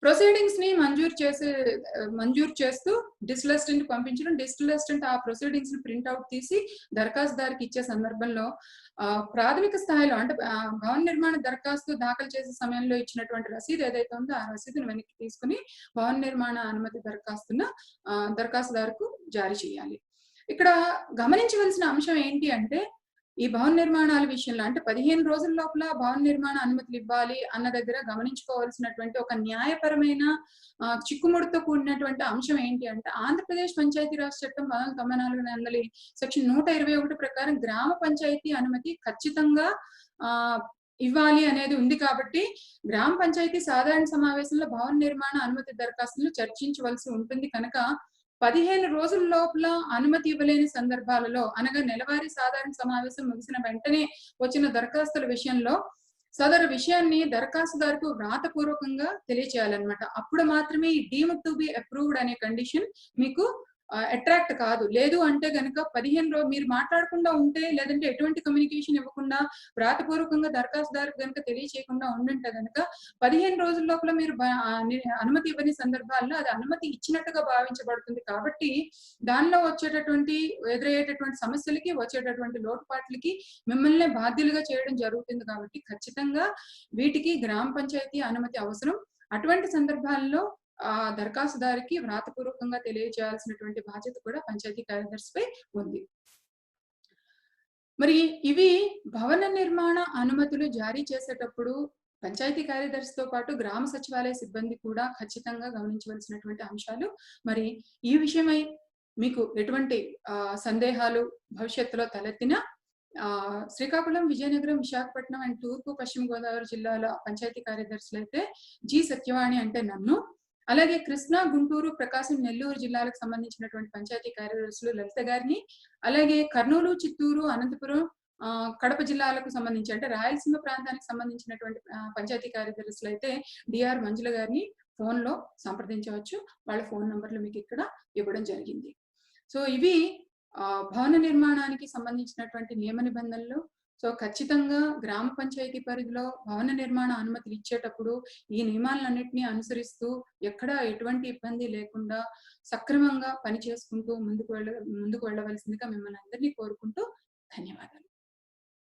ప్రొసీడింగ్స్ ని మంజూరు చేస్తూ డిజిటల్ అసిస్టెంట్ పంపించడం, డిజిటల్ అసిస్టెంట్ ఆ ప్రొసీడింగ్స్ ని ప్రింట్అవుట్ తీసి దరఖాస్తుదారికి ఇచ్చే సందర్భంలో ప్రాథమిక స్థాయిలో అంటే భవన నిర్మాణ దరఖాస్తు దాఖలు చేసే సమయంలో ఇచ్చినటువంటి రసీదు ఏదైతే ఉందో ఆ రసీదును వెనక్కి తీసుకుని భవన నిర్మాణ అనుమతి దరఖాస్తుదారుకు జారీ చేయాలి. ఇక్కడ గమనించవలసిన అంశం ఏంటి అంటే ఈ భవన నిర్మాణాల విషయంలో అంటే 15 రోజుల లోపల భవన నిర్మాణ అనుమతులు ఇవ్వాలి అన్న దగ్గర గమనించుకోవాల్సినటువంటి ఒక న్యాయపరమైన చిక్కుముడితో కూడినటువంటి అంశం ఏంటి అంటే ఆంధ్రప్రదేశ్ పంచాయతీరాజ్ చట్టం 1994 సెక్షన్ 121 ప్రకారం గ్రామ పంచాయతీ అనుమతి ఖచ్చితంగా ఇవ్వాలి అనేది ఉంది కాబట్టి గ్రామ పంచాయతీ సాధారణ సమావేశంలో భవన నిర్మాణ అనుమతి దరఖాస్తులు చర్చించవలసి ఉంటుంది కనుక 15 రోజుల లోపల అనుమతి ఇవ్వలేని సందర్భాలలో అనగా నెలవారీ సాధారణ సమావేశం ముగిసిన వెంటనే వచ్చిన దరఖాస్తుల విషయంలో సదరు విషయాన్ని దరఖాస్తుదారుకు వ్రాతపూర్వకంగా తెలియచేయాలన్నమాట. అప్పుడు మాత్రమే ఈ డీమ్డ్ టు బి అప్రూవ్డ్ అనే కండిషన్ మీకు అట్రాక్ట్ కాదు. లేదు అంటే గనక 15 రోజులు మీరు మాట్లాడకుండా ఉంటే లేదంటే ఎటువంటి కమ్యూనికేషన్ ఇవ్వకుండా వ్రాతపూర్వకంగా దరఖాస్తుదారుకు గనక తెలియచేయకుండా ఉండుంటే గనక 15 రోజుల లోపల మీరు అనుమతి ఇవ్వని సందర్భాల్లో అది అనుమతి ఇచ్చినట్టుగా భావించబడుతుంది. కాబట్టి దానిలో ఎదురయ్యేటటువంటి సమస్యలకి వచ్చేటటువంటి లోటుపాట్లకి మిమ్మల్ని బాధ్యులుగా చేయడం జరుగుతుంది. కాబట్టి ఖచ్చితంగా వీటికి గ్రామ పంచాయతీ అనుమతి అవసరం. అటువంటి సందర్భాల్లో దరఖాస్తుదారికి వ్రాతపూర్వకంగా తెలియజేయాల్సినటువంటి బాధ్యత కూడా పంచాయతీ కార్యదర్శిపై ఉంది. మరి ఇవి భవన నిర్మాణ అనుమతులు జారీ చేసేటప్పుడు పంచాయతీ కార్యదర్శితో పాటు గ్రామ సచివాలయ సిబ్బంది కూడా ఖచ్చితంగా గమనించవలసినటువంటి అంశాలు. మరి ఈ విషయమై మీకు ఎటువంటి సందేహాలు భవిష్యత్తులో తలెత్తినా శ్రీకాకుళం, విజయనగరం, విశాఖపట్నం అండ్ తూర్పు పశ్చిమ గోదావరి జిల్లాల పంచాయతీ కార్యదర్శులు అయితే జి సత్యవాణి అంటే నన్ను, అలాగే కృష్ణా, గుంటూరు, ప్రకాశం, నెల్లూరు జిల్లాలకు సంబంధించినటువంటి పంచాయతీ కార్యదర్శులు లలిత గారిని, అలాగే కర్నూలు, చిత్తూరు, అనంతపురం, కడప జిల్లాలకు సంబంధించి అంటే రాయలసీమ ప్రాంతానికి సంబంధించినటువంటి పంచాయతీ కార్యదర్శులు అయితే డిఆర్ మంజుల గారిని ఫోన్ లో సంప్రదించవచ్చు. వాళ్ళ ఫోన్ నంబర్లు మీకు ఇక్కడ ఇవ్వడం జరిగింది. సో ఇవి భవన నిర్మాణానికి సంబంధించినటువంటి నియమ నిబంధనలు. సో ఖచ్చితంగా గ్రామ పంచాయతీ పరిధిలో భవన నిర్మాణ అనుమతులు ఇచ్చేటప్పుడు ఈ నియమాలన్నింటినీ అనుసరిస్తూ ఎక్కడా ఎటువంటి ఇబ్బంది లేకుండా సక్రమంగా పని చేసుకుంటూ ముందుకు వెళ్ళవలసిందిగా మిమ్మల్ని అందరినీ కోరుకుంటూ ధన్యవాదాలు.